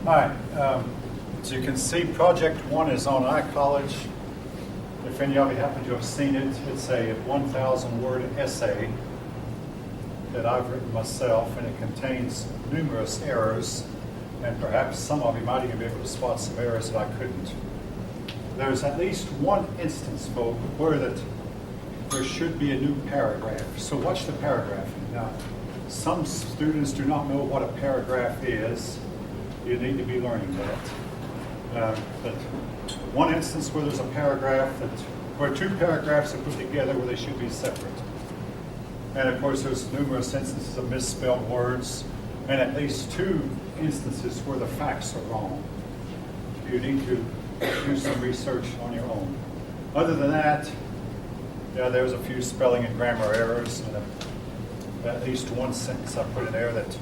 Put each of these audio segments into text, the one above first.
Hi. As you can see, Project 1 is on iCollege. If any of you happen to have seen it, it's a 1,000-word essay that I've written myself, and it contains numerous errors, and perhaps some of you might even be able to spot some errors that I couldn't. There's at least one instance, folks, where there should be a new paragraph. So watch the paragraph. Now, some students do not know what a paragraph is. You need to be learning that. But one instance where there's a paragraph where two paragraphs are put together where they should be separate. And of course, there's numerous instances of misspelled words, and at least two instances where the facts are wrong. You need to do some research on your own. Other than that, yeah, there's a few spelling and grammar errors, and at least one sentence I put in there that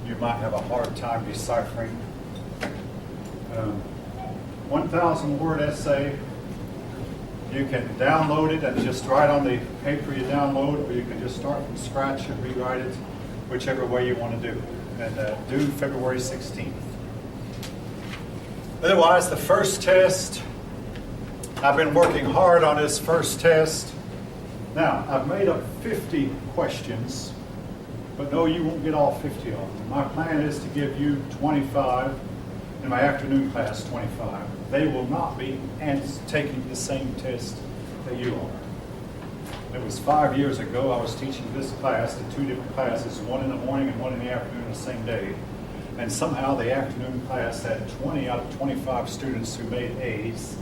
you might have a hard time deciphering. 1,000-word essay. You can download it and just write on the paper you download, or you can just start from scratch and rewrite it, whichever way you want to do. And due February 16th. Otherwise, the first test, I've been working hard on this first test. Now, I've made up 50 questions, but no, you won't get all 50 of them. My plan is to give you 25, in my afternoon class 25. They will not be taking the same test that you are. It was 5 years ago I was teaching this class in two different classes, one in the morning and one in the afternoon the same day. And somehow the afternoon class had 20 out of 25 students who made A's.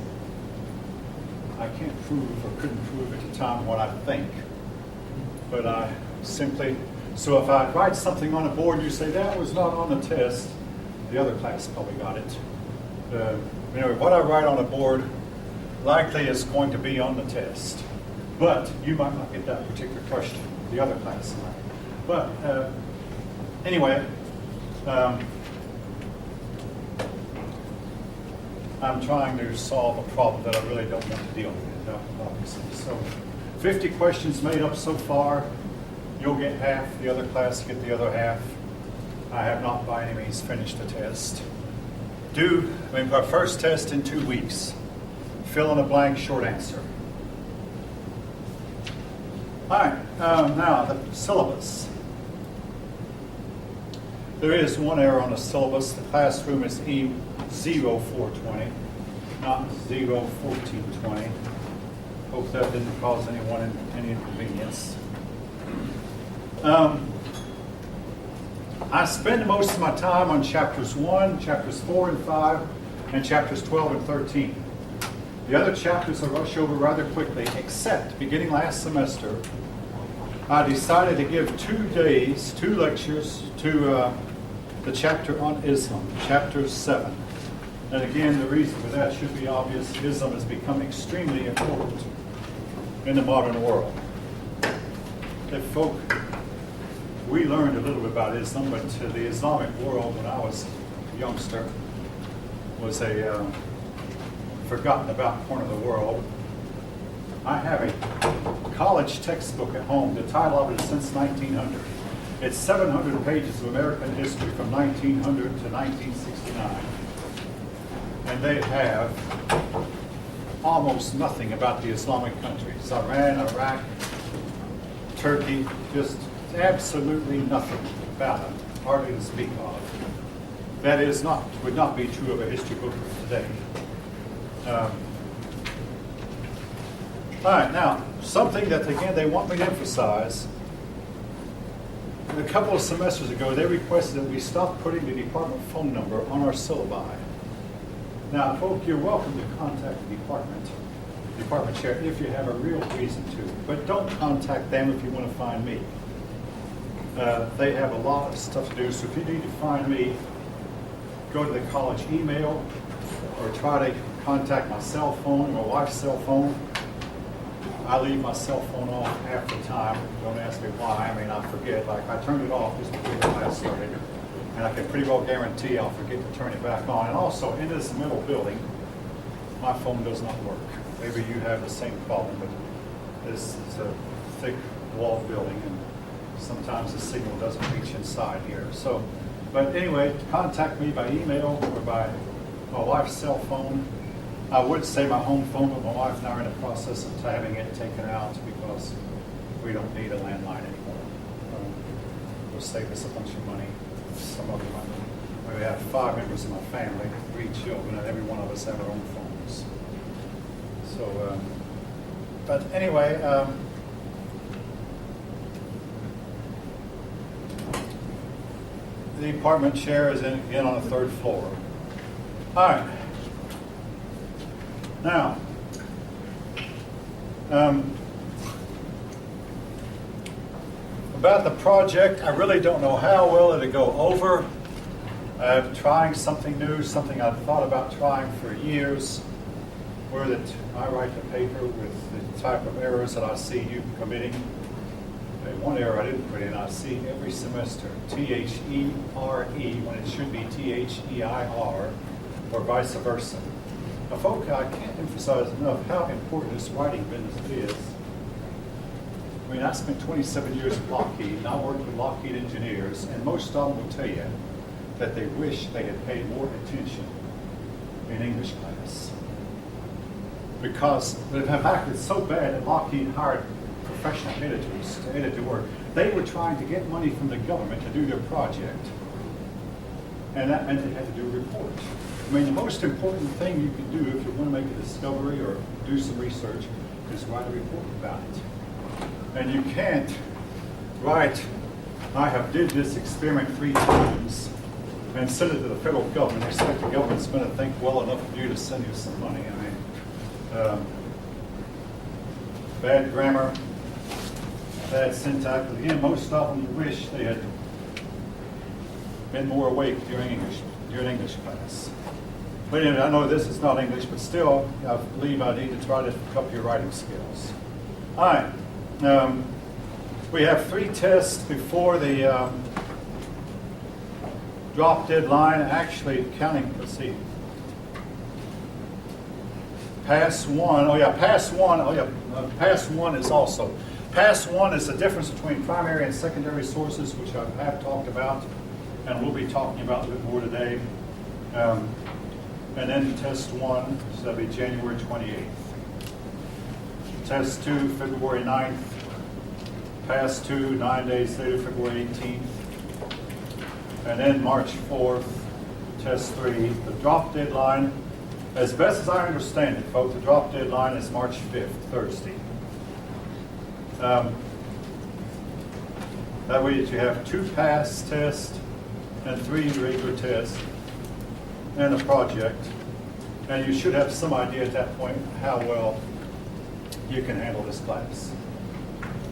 I can't prove or couldn't prove at the time what I think, but I simply, so if I write something on a board and you say that was not on the test, the other class probably got it. Anyway, what I write on a board likely is going to be on the test, but you might not get that particular question. The other class might. But anyway, I'm trying to solve a problem that I really don't want to deal with, obviously. So 50 questions made up so far. You'll get half, the other class get the other half. I have not by any means finished the test. Our first test in 2 weeks. Fill in a blank short answer. All right, now the syllabus. There is one error on the syllabus. The classroom is E0420, not 01420. Hope that didn't cause anyone any inconvenience. I spend most of my time on chapters 1, chapters 4 and 5, and chapters 12 and 13. The other chapters I rush over rather quickly, except beginning last semester, I decided to give 2 days, 2 lectures to the chapter on Islam, chapter 7. And again, the reason for that should be obvious. Islam has become extremely important in the modern world. We learned a little bit about Islam, but the Islamic world when I was a youngster was a forgotten about corner of the world. I have a college textbook at home. The title of it is Since 1900. It's 700 pages of American history from 1900 to 1969. And they have almost nothing about the Islamic countries. Iran, Iraq, Turkey, just absolutely nothing about them, hardly to speak of. That would not be true of a history book of today. All right, now, something that, again, they want me to emphasize. A couple of semesters ago, they requested that we stop putting the department phone number on our syllabi. Now, folks, you're welcome to contact the department chair, if you have a real reason to, but don't contact them if you want to find me. They have a lot of stuff to do, so if you need to find me, go to the college email or try to contact my cell phone or my wife's cell phone. I leave my cell phone off half the time. Don't ask me why. I mean, I forget. Like, I turned it off just before the class started, and I can pretty well guarantee I'll forget to turn it back on. And also, in this middle building, my phone does not work. Maybe you have the same problem, but this is a thick walled building, and sometimes the signal doesn't reach inside here. So But anyway, contact me by email or by my wife's cell phone. I would say my home phone, but my wife and I are in the process of having it taken out because we don't need a landline anymore. It'll save us a bunch of money, some other money. We have 5 members in my family, 3 children, and every one of us have our own phones. So, but anyway, the apartment chair is again on the 3rd floor. All right. Now, about the project, I really don't know how well it'll go over. I'm trying something new, something I've thought about trying for years, where I write the paper with the type of errors that I see you committing. One error I didn't put in, I see every semester, T-H-E-R-E, when it should be T-H-E-I-R, or vice versa. Now, folks, I can't emphasize enough how important this writing business is. I mean, I spent 27 years at Lockheed, and I worked with Lockheed engineers, and most of them will tell you that they wish they had paid more attention in English class. Because the fact it's so bad that Lockheed hired professional editors to edit the work. They were trying to get money from the government to do their project, and that meant they had to do a report. I mean, the most important thing you can do if you want to make a discovery or do some research is write a report about it. And you can't write, I have did this experiment 3 times, and send it to the federal government, expect the government's going to think well enough of you to send you some money. I mean, bad grammar, bad syntax. Again, most of them you wish they had been more awake during English class. But anyway, I know this is not English, but still, I believe I need to try to up your writing skills. All right. We have 3 tests before the drop deadline. Actually, counting, let's see. Pass 1, oh yeah, pass 1, oh yeah, pass 1 is also. Pass 1 is the difference between primary and secondary sources, which I have talked about, and we'll be talking about a bit more today. And then test 1, so that'll be January 28th. Test 2, February 9th. Pass 2, 9 days later, February 18th. And then March 4th, test 3. The drop deadline, as best as I understand it, folks, the drop deadline is March 5th, Thursday. That way you have 2 pass tests and 3 regular tests and a project. And you should have some idea at that point how well you can handle this class.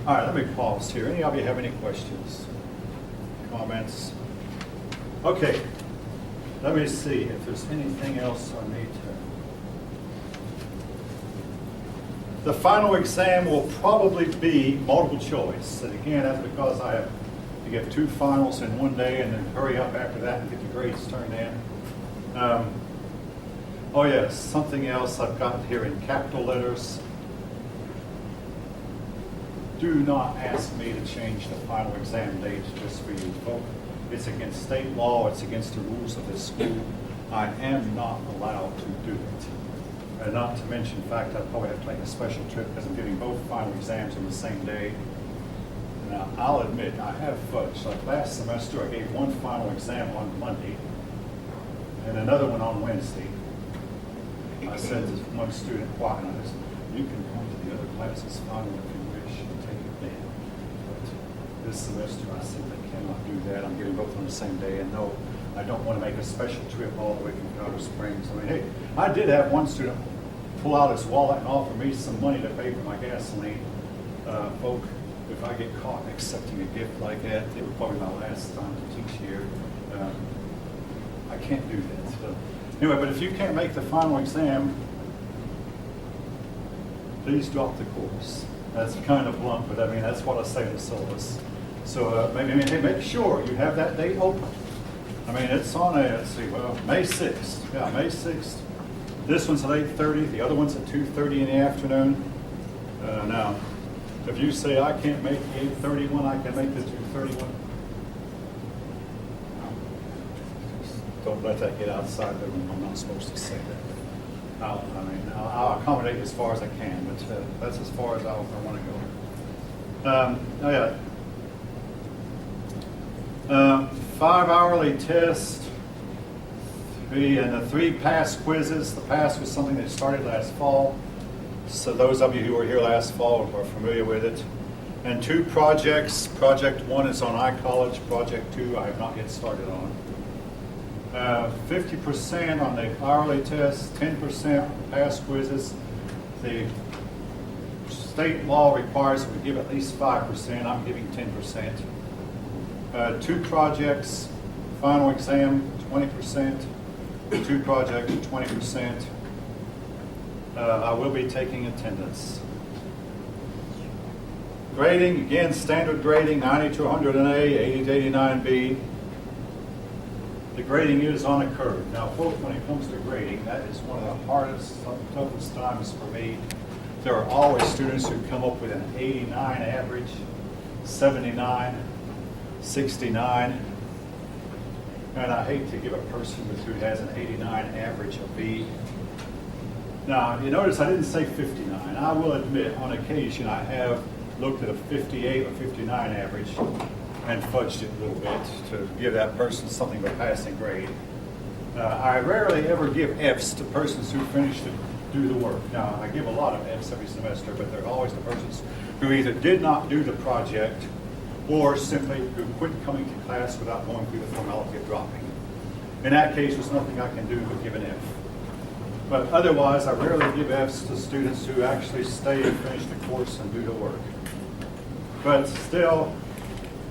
All right, let me pause here. Any of you have any questions, comments? Okay, let me see if there's anything else I need to. The final exam will probably be multiple choice. And again, that's because I have to give 2 finals in one day and then hurry up after that and get the grades turned in. Oh yes, something else I've got here in capital letters. Do not ask me to change the final exam date just for you, folks. It's against state law. It's against the rules of this school. I am not allowed to do it. And not to mention the fact I probably have to take a special trip because I'm giving both final exams on the same day. Now, I'll admit, I have fudged. Like last semester, I gave 1 final exam on Monday and another one on Wednesday. I said to one student, why? And I said, you can come to the other classes final if you wish and take it then. But this semester, I simply cannot do that. I'm getting both on the same day. And no, I don't want to make a special trip all the way from Colorado Springs. I mean, hey, I did have one student pull out his wallet and offer me some money to pay for my gasoline. Folk, if I get caught accepting a gift like that, it would probably be my last time to teach here. I can't do that. So, anyway, but if you can't make the final exam, please drop the course. That's kind of blunt, but I mean, that's what I say in the syllabus. So hey, make sure you have that date open. I mean, it's on let's see, well, May 6th. Yeah, May 6th. This one's at 8:30. The other one's at 2:30 in the afternoon. Now, if you say I can't make the 8:30 one, I can make the 2:30 one. don't let that get outside the room. I'm not supposed to say that. I'll accommodate as far as I can, but that's as far as I want to go. 5 hourly tests, and the 3 pass quizzes. The pass was something that started last fall. So those of you who were here last fall are familiar with it. And 2 projects. Project 1 is on iCollege. Project 2 I have not yet started on. 50% on the hourly tests, 10% pass quizzes. The state law requires that we give at least 5%. I'm giving 10%. 2 projects, final exam, 20%. 2 projects, 20%. I will be taking attendance. Grading, again, standard grading, 90 to 100 an A, 80 to 89 B. The grading is on a curve. Now, folks, when it comes to grading, that is one of the hardest, toughest times for me. There are always students who come up with an 89 average, 79, 69. And I hate to give a person who has an 89 average a B. Now, you notice I didn't say 59. I will admit, on occasion, I have looked at a 58 or 59 average and fudged it a little bit to give that person something of a passing grade. I rarely ever give Fs to persons who finish to do the work. Now, I give a lot of Fs every semester, but they're always the persons who either did not do the project or simply who quit coming to class without going through the formality of dropping. In that case, there's nothing I can do but give an F. But otherwise, I rarely give Fs to students who actually stay and finish the course and do the work. But still,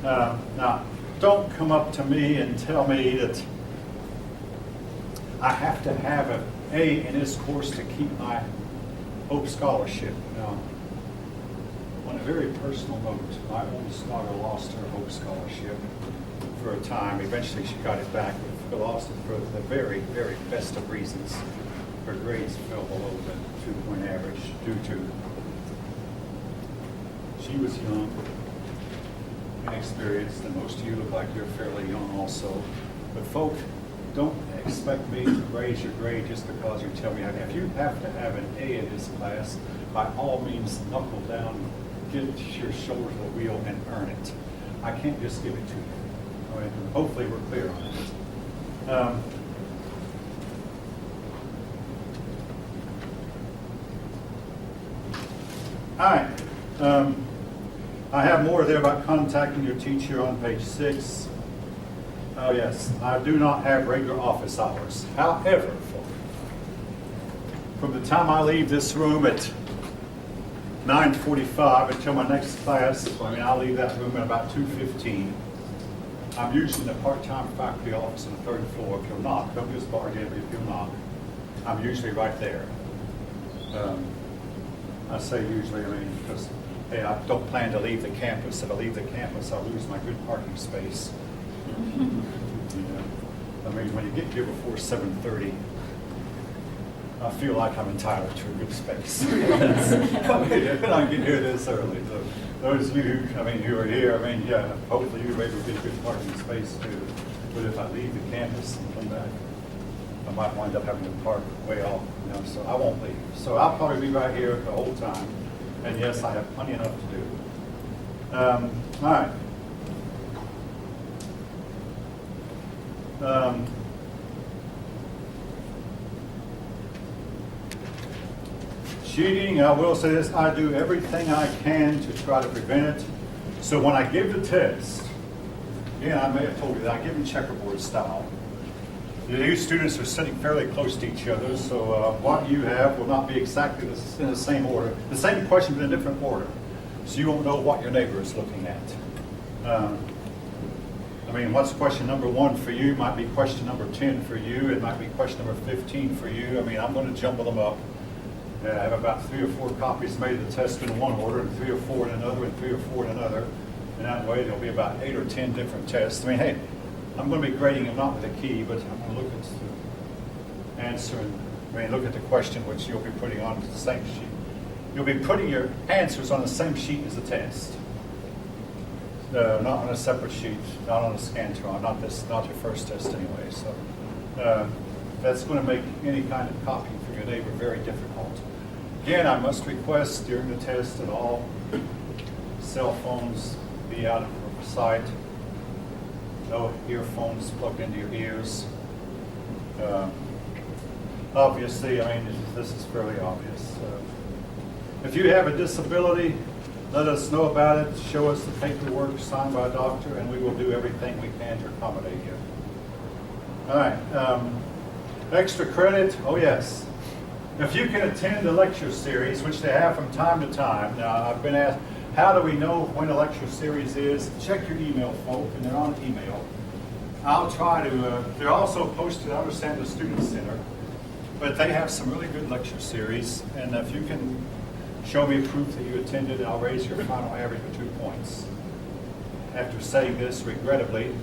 now, don't come up to me and tell me that I have to have an A in this course to keep my Hope Scholarship. Now, on a very personal note, my oldest daughter lost her Hope Scholarship for a time. Eventually, she got it back, but lost it for the very, very best of reasons. Her grades fell below the 2-point average due to she was young, inexperienced, and most of you look like you're fairly young also. But folk, don't expect me to raise your grade just because you tell me. If you have to have an A in this class, by all means, knuckle down, get your shoulder to the wheel, and earn it. I can't just give it to you. All right? Hopefully, we're clear on it. All right. I have more there about contacting your teacher on page 6. Oh, yes. I do not have regular office hours. However, from the time I leave this room at 9:45 until my next class, I'll leave that room at about 2:15. I'm usually in the part-time faculty office on the 3rd floor. If you'll knock, don't just barge in, but if you'll knock, I'm usually right there. I say usually, because, hey, I don't plan to leave the campus. If I leave the campus, I'll lose my good parking space. When you get here before 7:30, I feel like I'm entitled to a good space. I get here this early. So those of you who are here, yeah, hopefully you're able to get a good parking space too. But if I leave the campus and come back, I might wind up having to park way off, so I won't leave. So I'll probably be right here the whole time. And yes, I have plenty enough to do. All right. Cheating, I will say this, I do everything I can to try to prevent it. So when I give the test, again, I may have told you that I give them checkerboard style. These students are sitting fairly close to each other, so what you have will not be exactly in the same order. The same question, but in a different order. So you won't know what your neighbor is looking at. What's question number 1 for you might be question number 10 for you. It might be question number 15 for you. I'm going to jumble them up. I have about 3 or 4 copies made of the test in one order, and 3 or 4 in another, and 3 or 4 in another. And that way there'll be about 8 or 10 different tests. Hey, I'm going to be grading them not with a key, but I'm going to look at the answer and look at the question which you'll be putting on the same sheet. You'll be putting your answers on the same sheet as the test. Not on a separate sheet, not on a Scantron, not your first test anyway. So That's going to make any kind of copying for your neighbor very difficult. Again, I must request during the test that all cell phones be out of sight. No earphones plugged into your ears. Obviously, I mean, this is fairly obvious. If you have a disability, let us know about it. Show us the paperwork signed by a doctor, and we will do everything we can to accommodate you. All right. Extra credit, oh yes. If you can attend a lecture series, which they have from time to time. Now, I've been asked, how do we know when a lecture series is? Check your email, folk, and they're on email. I'll try to, they're also posted, I understand, the Student Center, but they have some really good lecture series, and if you can show me proof that you attended, I'll raise your final average by 2 points. After saying this, regrettably,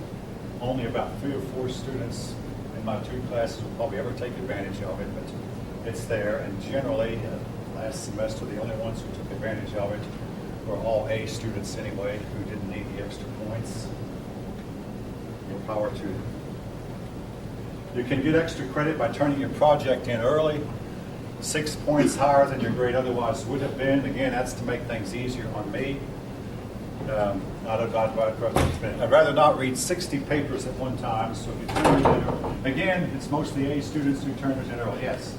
only about 3 or 4 students in my 2 classes will probably ever take advantage of it, but it's there, and generally, last semester, the only ones who took advantage of it were all A students anyway, who didn't need the extra points. More power to them. You can get extra credit by turning your project in early, 6 points higher than your grade otherwise would have been. Again, that's to make things easier on me. I'd rather not read 60 papers at one time, so if you turn it in, again, it's mostly A students who turn it in early. Yes?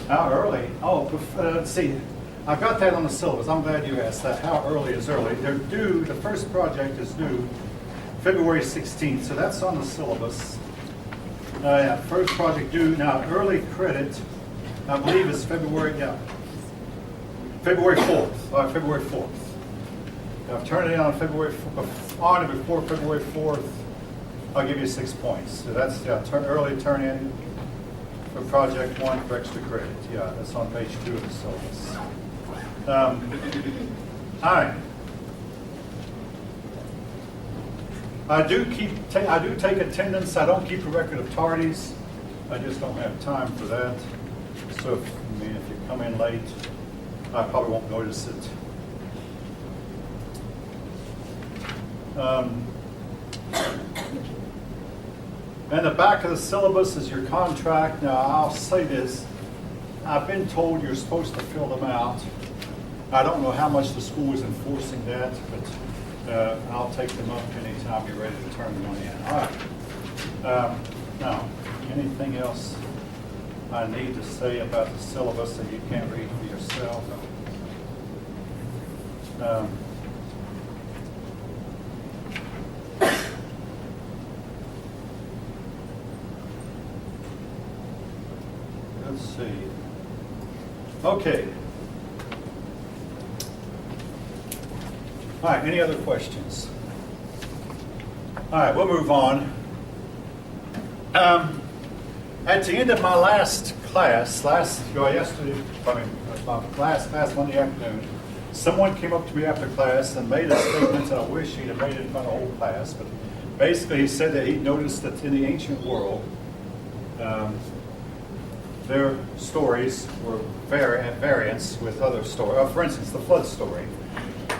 How early? Oh, let's see. I've got that on the syllabus. I'm glad you asked that. How early is early? They're due, the first project is due February 16th, so that's on the syllabus. Yeah, first project due. Now, early credit, I believe is February 4th. February 4th. I've turned it in on February, on or before February 4th, I'll give you 6 points. So that's, early turn in for project 1 for extra credit. Yeah, that's on page 2 of the syllabus. All right. I do take attendance. I don't keep a record of tardies. I just don't have time for that. So, if you come in late, I probably won't notice it. And the back of the syllabus is your contract. Now, I'll say this. I've been told you're supposed to fill them out. I don't know how much the school is enforcing that, but I'll take them up anytime you're ready to turn one in. All right. Now, anything else I need to say about the syllabus that you can't read for yourself? Let's see. Okay. All right, any other questions? All right, we'll move on. At the end of my last class, my last class Monday afternoon, someone came up to me after class and made a statement that I wish he'd have made it in front of the whole class, but basically he said that he noticed that in the ancient world, their stories were at variance with other stories. For instance, the flood story.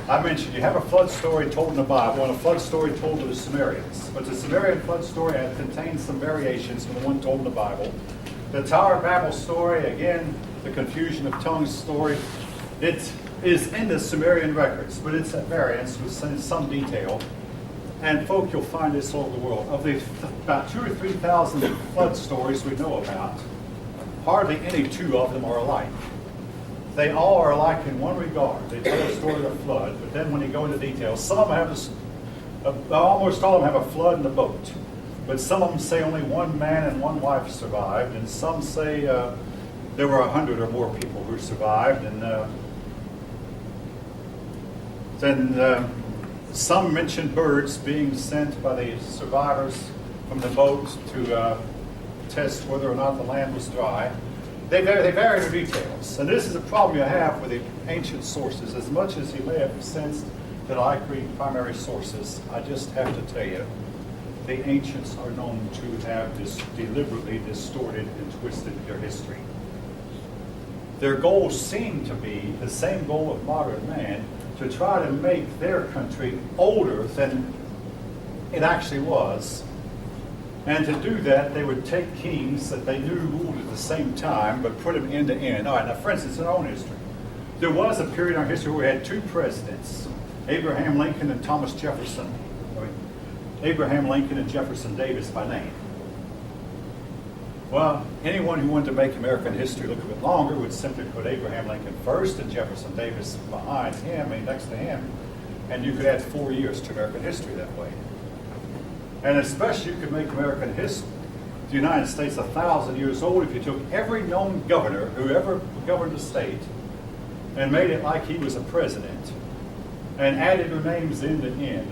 I mentioned you have a flood story told in the Bible and a flood story told to the Sumerians. But the Sumerian flood story contains some variations from the one told in the Bible. The Tower of Babel story, again, the confusion of tongues story, it is in the Sumerian records, but it's at variance with some detail. And folk, you'll find this all over the world. Of the about 2,000 or 3,000 flood stories we know about, hardly any 2 of them are alike. They all are alike in one regard. They tell a story of a flood, but then when you go into details, some of them have almost all of them have a flood in the boat. But some of them say only one man and one wife survived, and some say there were 100 or more people who survived, and then some mention birds being sent by the survivors from the boat to test whether or not the land was dry. They vary in details, and this is a problem you have with the ancient sources. As much as you may have sensed that I read primary sources, I just have to tell you, the ancients are known to have deliberately distorted and twisted their history. Their goals seem to be the same goal of modern man, to try to make their country older than it actually was, And to do that, they would take kings that they knew ruled at the same time, but put them end to end. All right, now for instance, in our own history, there was a period in our history where we had two presidents, Abraham Lincoln and Thomas Jefferson. Abraham Lincoln and Jefferson Davis by name. Well, anyone who wanted to make American history look a bit longer would simply put Abraham Lincoln first and Jefferson Davis behind him, next to him, and you could add 4 years to American history that way. And especially you could make American history, the United States, 1,000 years old if you took every known governor who ever governed a state and made it like he was a president and added their names end to end.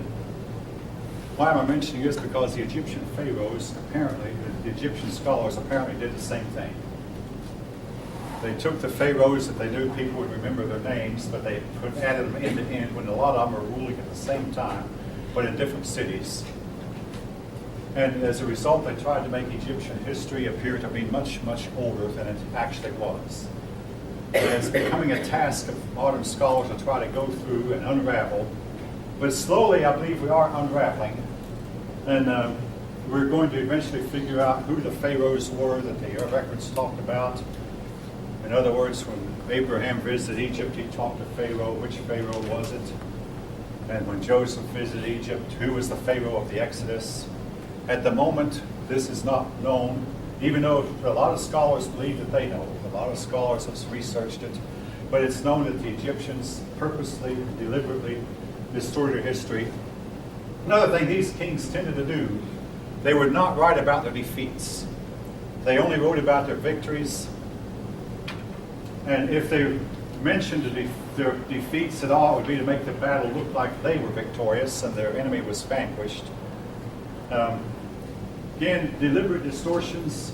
Why am I mentioning this? Because the Egyptian pharaohs, apparently, the Egyptian scholars apparently did the same thing. They took the pharaohs that they knew people would remember their names, but they added them end to end when a lot of them were ruling at the same time, but in different cities. And as a result, they tried to make Egyptian history appear to be much, much older than it actually was. And it's becoming a task of modern scholars to try to go through and unravel. But slowly, I believe we are unraveling. And we're going to eventually figure out who the pharaohs were that the records talked about. In other words, when Abraham visited Egypt, he talked to Pharaoh. Which Pharaoh was it? And when Joseph visited Egypt, who was the Pharaoh of the Exodus? At the moment, this is not known, even though a lot of scholars believe that they know. A lot of scholars have researched it. But it's known that the Egyptians purposely and deliberately distorted history. Another thing these kings tended to do, they would not write about their defeats. They only wrote about their victories. And if they mentioned their defeats at all, it would be to make the battle look like they were victorious and their enemy was vanquished. Again, deliberate distortions,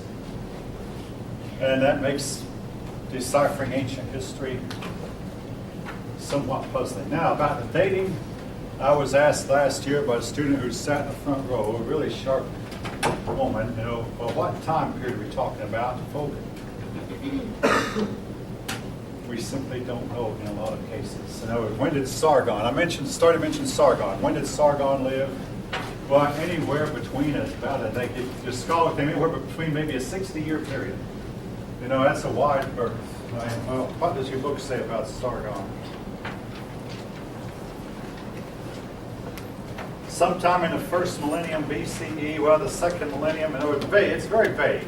and that makes deciphering ancient history somewhat puzzling. Now, about the dating, I was asked last year by a student who sat in the front row, a really sharp woman, well, what time period are we talking about, folk? We simply don't know in a lot of cases. When did Sargon? Started mentioning Sargon. When did Sargon live? Well, anywhere between the scholars came anywhere between maybe a 60-year period. That's a wide berth. Well, what does your book say about Sargon? Sometime in the first millennium BCE, well, the second millennium, it's very vague.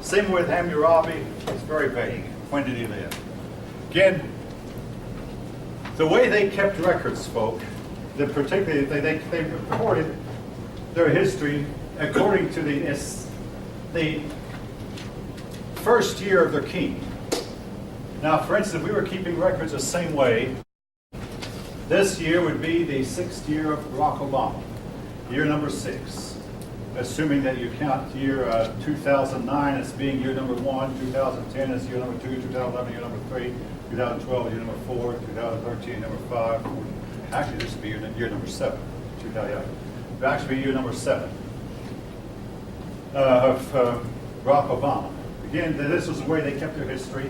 Same with Hammurabi, it's very vague. When did he live? Again, the way they kept records, folk, particularly they recorded their history according to the first year of their king. Now, for instance, if we were keeping records the same way, this year would be the 6th year of Barack Obama, year number 6. Assuming that you count year 2009 as being year number 1, 2010 as year number 2, 2011 year number 3, 2012 year number 4, 2013 number 5. Actually, this would be year number 7. It would actually be year number 7 of Barack Obama. Again, this was the way they kept their history.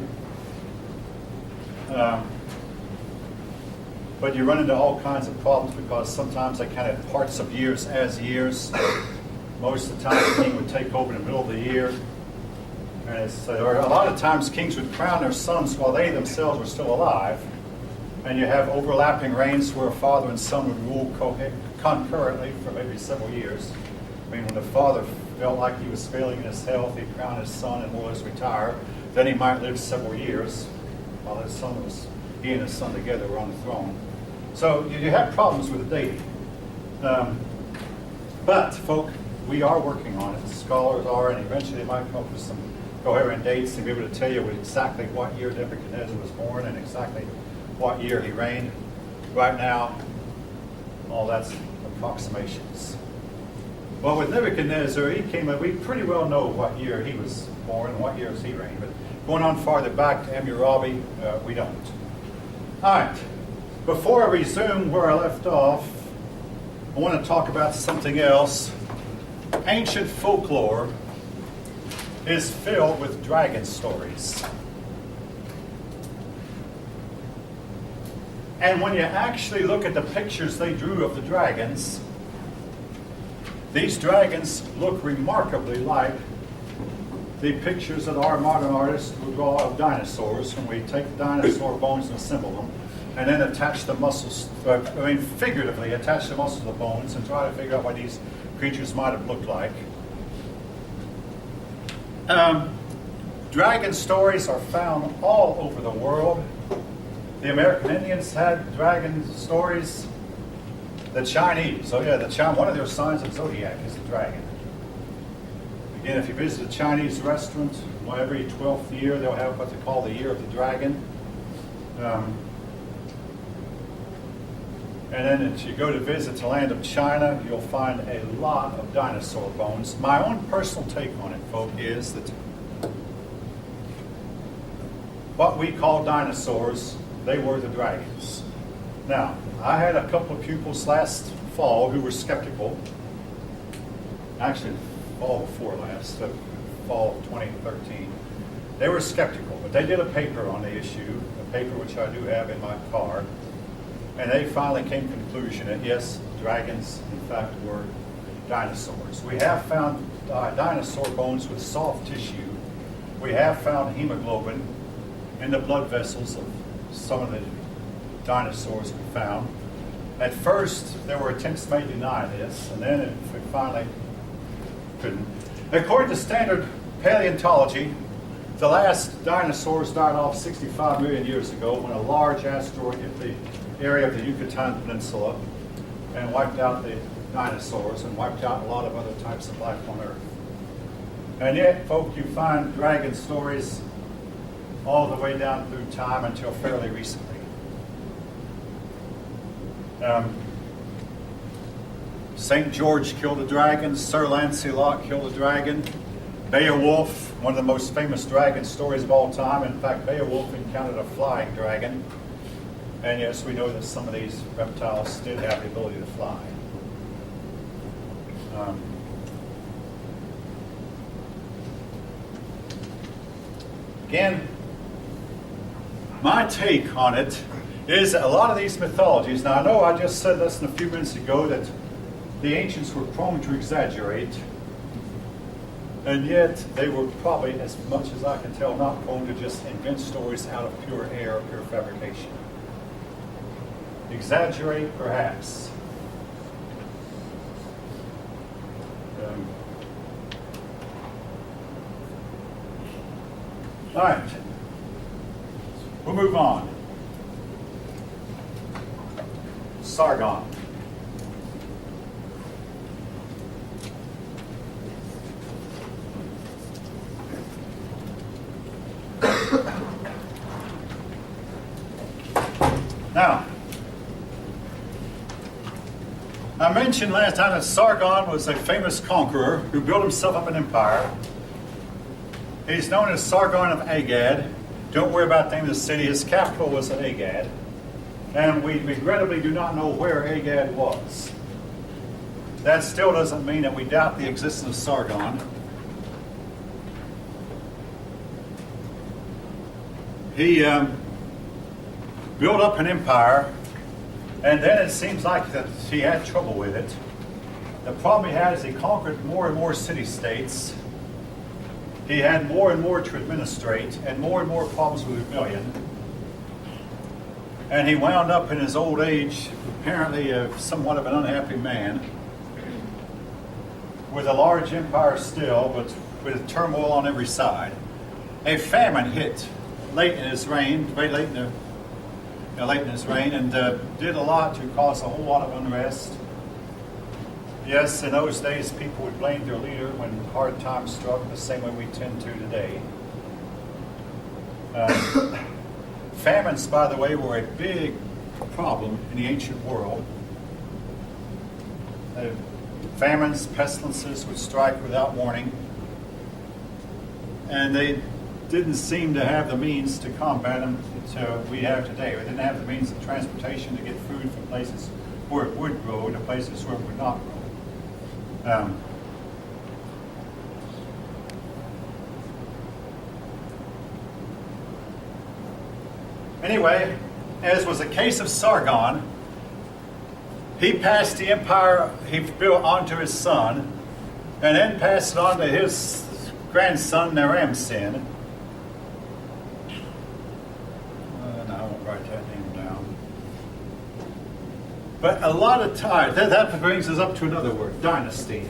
But you run into all kinds of problems because sometimes they kind of parts of years as years. Most of the time, the king would take over in the middle of the year. And or a lot of times, kings would crown their sons while they themselves were still alive. And you have overlapping reigns where a father and son would rule concurrently for maybe several years. I mean, when the father felt like he was failing in his health, he'd crown his son and more or less retire. Then he might live several years while he and his son together were on the throne. So you have problems with the dating. But, folk, we are working on it. Scholars are, and eventually they might come up with some coherent dates and be able to tell you exactly what year Nebuchadnezzar was born and exactly what year he reigned. Right now, all that's approximations. Well, with Nebuchadnezzar, we pretty well know what year he was born and what years he reigned. But going on farther back to Hammurabi, we don't. All right. Before I resume where I left off, I want to talk about something else. Ancient folklore is filled with dragon stories. And when you actually look at the pictures they drew of the dragons, These dragons look remarkably like the pictures that our modern artists would draw of dinosaurs when we take the dinosaur bones and assemble them, and then attach the muscles, figuratively attach the muscles to the bones and try to figure out what these creatures might have looked like. Dragon stories are found all over the world. The American Indians had dragon stories. The Chinese, one of their signs of zodiac is a dragon. Again, if you visit a Chinese restaurant, every 12th year they'll have what they call the Year of the Dragon. And then if you go to visit the land of China, you'll find a lot of dinosaur bones. My own personal take on it, folk, is that what we call dinosaurs, they were the dragons. Now, I had a couple of pupils last fall who were skeptical. Actually, fall before last, the fall of 2013. They were skeptical, but they did a paper on the issue, a paper which I do have in my car, and they finally came to the conclusion that yes, dragons, in fact, were dinosaurs. We have found dinosaur bones with soft tissue. We have found hemoglobin in the blood vessels of some of the dinosaurs we found. At first, there were attempts made to deny this, and then it finally couldn't. According to standard paleontology, the last dinosaurs died off 65 million years ago when a large asteroid hit the area of the Yucatan Peninsula and wiped out the dinosaurs and wiped out a lot of other types of life on Earth. And yet, folk, you find dragon stories all the way down through time until fairly recently. St. George killed a dragon, Sir Lancelot killed a dragon, Beowulf, one of the most famous dragon stories of all time. In fact, Beowulf encountered a flying dragon. And yes, we know that some of these reptiles did have the ability to fly. Again, my take on it is that a lot of these mythologies, now I know I just said less than a few minutes ago that the ancients were prone to exaggerate, and yet they were probably, as much as I can tell, not prone to just invent stories out of pure air or pure fabrication. Exaggerate, perhaps. All right. We'll move on. Sargon. Now, I mentioned last time that Sargon was a famous conqueror who built himself up an empire. He's known as Sargon of Agad. Don't worry about the name of the city. His capital was at Agad. And we regrettably do not know where Agad was. That still doesn't mean that we doubt the existence of Sargon. He built up an empire, and then it seems like that he had trouble with it. The problem he had is he conquered more and more city-states. He had more and more to administrate, and more problems with rebellion. And he wound up in his old age, apparently somewhat of an unhappy man, with a large empire still, but with turmoil on every side. A famine hit late in his reign, and did a lot to cause a whole lot of unrest. Yes, in those days, people would blame their leader when hard times struck, the same way we tend to today. Famines, by the way, were a big problem in the ancient world. Famines, pestilences would strike without warning, and they didn't seem to have the means to combat them that we have today. We didn't have the means of transportation to get food from places where it would grow to places where it would not grow. Anyway, as was the case of Sargon, He passed the empire he built onto his son, and then passed it on to his grandson, Naram-Sin. No, I won't write that name down. But a lot of times, that brings us up to another word, dynasty.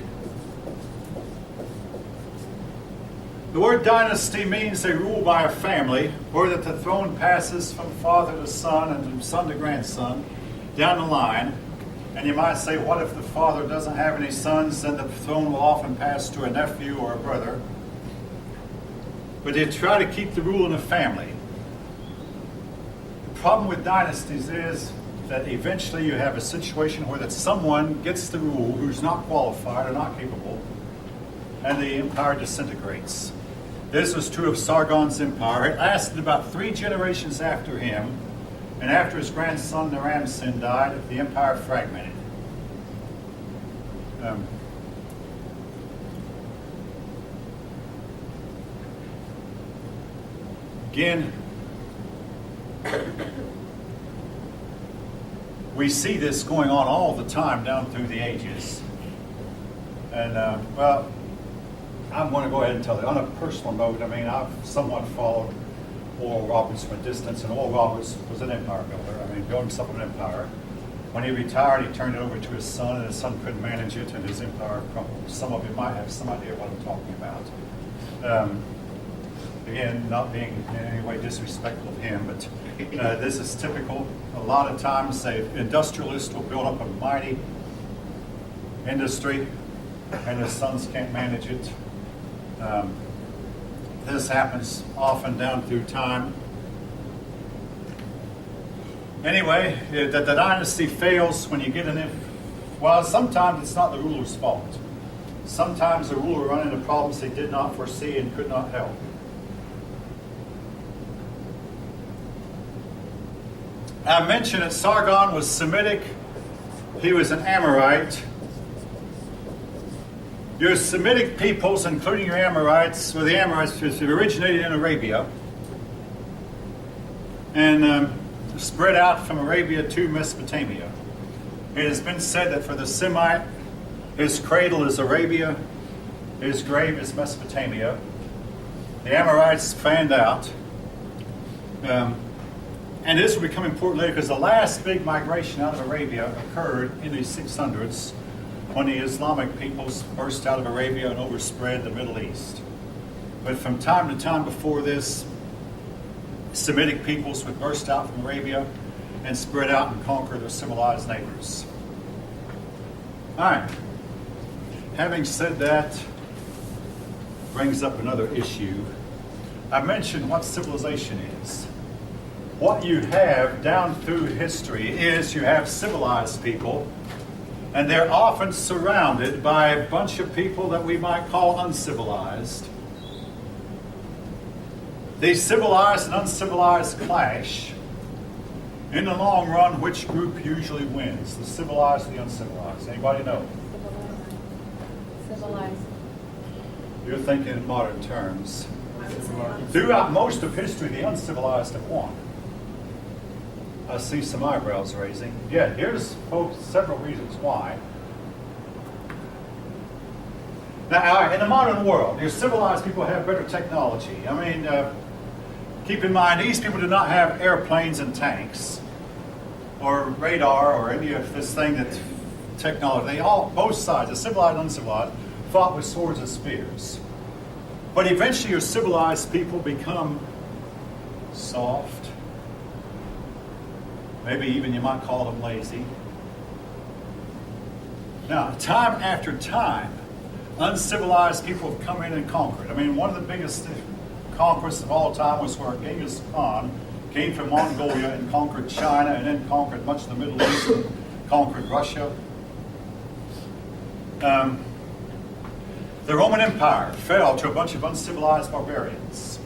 The word dynasty means they rule by a family, or that the throne passes from father to son and from son to grandson down the line. And you might say, what if the father doesn't have any sons? Then the throne will often pass to a nephew or a brother. But they try to keep the rule in the family. The problem with dynasties is that eventually you have a situation where that someone gets the rule who's not qualified or not capable, and the empire disintegrates. This was true of Sargon's empire. It lasted about 3 generations after him, and after his grandson Naram-Sin died, the empire fragmented. Again, we see this going on all the time down through the ages. And, well, I'm going to go ahead and tell you. On a personal note, I mean, I've somewhat followed Oral Roberts from a distance, and Oral Roberts was an empire builder. I mean, built himself an empire. When he retired, he turned it over to his son, and his son couldn't manage it, and his empire crumbled. Some of you might have some idea what I'm talking about. Again, not being in any way disrespectful of him, but this is typical. A lot of times, say, industrialists will build up a mighty industry, and his sons can't manage it. This happens often down through time. Anyway, the dynasty fails when you get well, sometimes it's not the ruler's fault. Sometimes the ruler run into problems they did not foresee and could not help. I mentioned that Sargon was Semitic. He was an Amorite. Your Semitic peoples, including your Amorites, or the Amorites, originated in Arabia and spread out from Arabia to Mesopotamia. It has been said that for the Semite, his cradle is Arabia, his grave is Mesopotamia. The Amorites fanned out. And this will become important later because the last big migration out of Arabia occurred in the 600s when the Islamic peoples burst out of Arabia and overspread the Middle East. But from time to time before this, Semitic peoples would burst out from Arabia and spread out and conquer their civilized neighbors. All right. Having said that, brings up another issue. I mentioned what civilization is. What you have down through history is you have civilized people, and they're often surrounded by a bunch of people that we might call uncivilized. These civilized and uncivilized clash. In the long run, which group usually wins? The civilized or the uncivilized? Anybody know? Civilized. You're thinking in modern terms. Throughout most of history, the uncivilized have won. I see some eyebrows raising. Yeah, here's folks, several reasons why. Now, in the modern world, your civilized people have better technology. I mean, keep in mind, these people do not have airplanes and tanks, or radar, or any of this thing that technology. They all, both sides, the civilized and uncivilized, fought with swords and spears. But eventually, your civilized people become soft. Maybe even you might call them lazy. Now, time after time, uncivilized people have come in and conquered. I mean, one of the biggest conquests of all time was where Genghis Khan came from Mongolia and conquered China and then conquered much of the Middle East and conquered Russia. The Roman Empire fell to a bunch of uncivilized barbarians.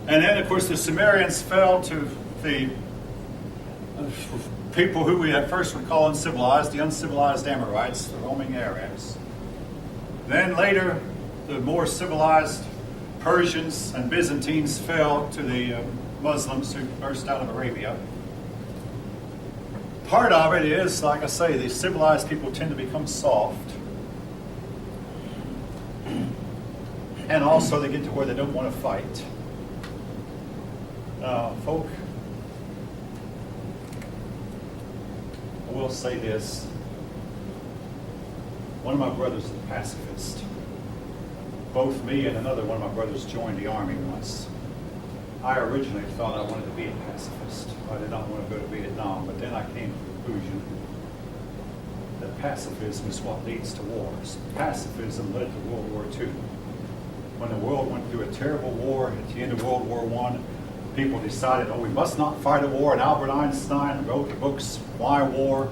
And then, of course, the Sumerians fell to the people who we at first would call uncivilized, the uncivilized Amorites, the roaming Arabs. Then later, the more civilized Persians and Byzantines fell to the Muslims who burst out of Arabia. part of it is, like I say, these civilized people tend to become soft. And also they get to where they don't want to fight. Folk, I will say this. One of my brothers is a pacifist. Both me and another one of my brothers joined the army once. I originally thought I wanted to be a pacifist. I did not want to go to Vietnam, but then I came to the conclusion that pacifism is what leads to wars. Pacifism led to World War II. When the world went through a terrible war at the end of World War I, people decided, oh, we must not fight a war, and Albert Einstein wrote the books, Why War?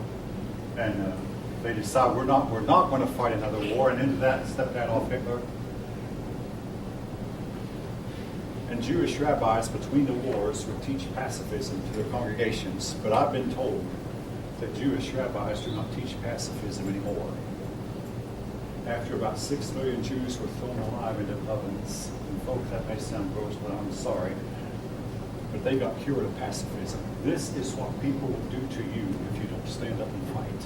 And they decided we're not going to fight another war, and into that stepped Adolf Hitler. And Jewish rabbis between the wars would teach pacifism to their congregations, but I've been told that Jewish rabbis do not teach pacifism anymore. After about 6 million Jews were thrown alive into ovens, and folks, that may sound gross, but I'm sorry, but they got cured of pacifism. This is what people will do to you if you don't stand up and fight.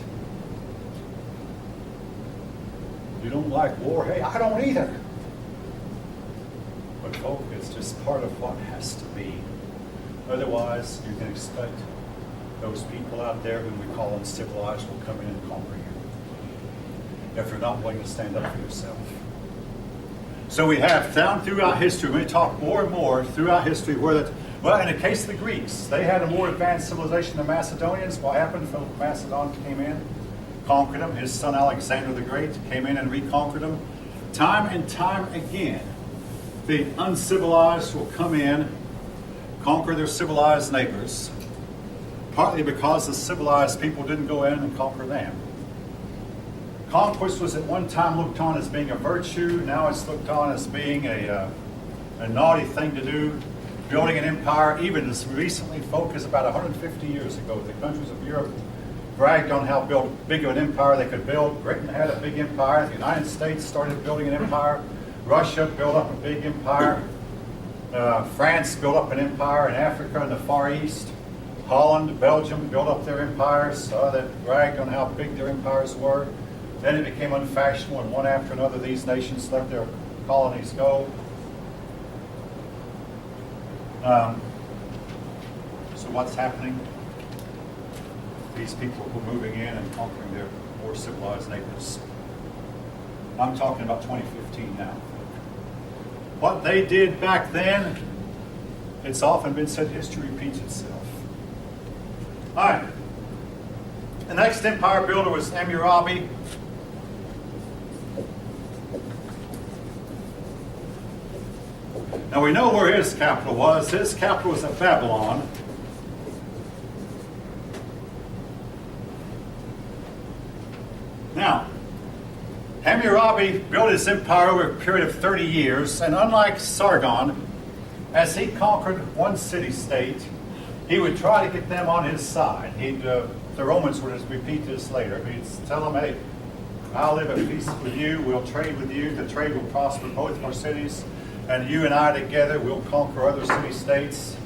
You don't like war? Hey, I don't either. But folks, it's just part of what has to be. Otherwise, you can expect those people out there whom we call uncivilized will come in and conquer you if you're not willing to stand up for yourself. So we have down throughout history, we talk more and more throughout history where that, well, in the case of the Greeks, they had a more advanced civilization than the Macedonians. What happened? Philip Macedon came in, conquered them. His son Alexander the Great came in and reconquered them. Time and time again, the uncivilized will come in, conquer their civilized neighbors, partly because the civilized people didn't go in and conquer them. Conquest was at one time looked on as being a virtue. Now it's looked on as being a naughty thing to do. Building an empire, even as recently, folk, as about 150 years ago, the countries of Europe bragged on how big of an empire they could build. Britain had a big empire. The United States started building an empire. Russia built up a big empire. France built up an empire in Africa and the Far East. Holland, Belgium built up their empires that bragged on how big their empires were. Then it became unfashionable, and one after another these nations let their colonies go. So what's happening? These people were moving in and conquering their more civilized neighbors. I'm talking about 2015 now. What they did back then, it's often been said history repeats itself. All right. The next empire builder was Hammurabi. Now we know where his capital was. His capital was at Babylon. Now, Hammurabi built his empire over a period of 30 years, and unlike Sargon, as he conquered one city-state, he would try to get them on his side. The Romans would repeat this later. He'd tell them, hey, I'll live at peace with you, we'll trade with you, the trade will prosper both of our cities, and you and I together will conquer other city-states.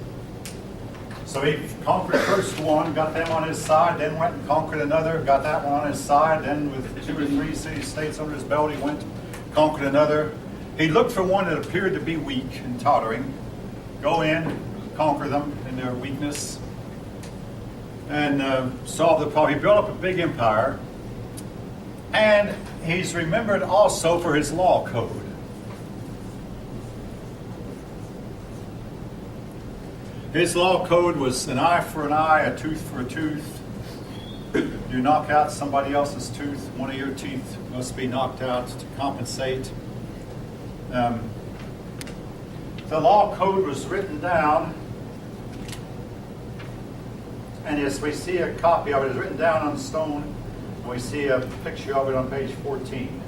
So he conquered first one, got them on his side, then went and conquered another, got that one on his side, then with 2 or 3 city-states under his belt, he went, conquered another. He looked for one that appeared to be weak and tottering, go in, conquer them in their weakness, and solve the problem. He built up a big empire, and he's remembered also for his law code. His law code was an eye for an eye, a tooth for a tooth. You knock out somebody else's tooth, one of your teeth must be knocked out to compensate. The law code was written down, and as we see a copy of it, it's written down on stone, and we see a picture of it on page 14.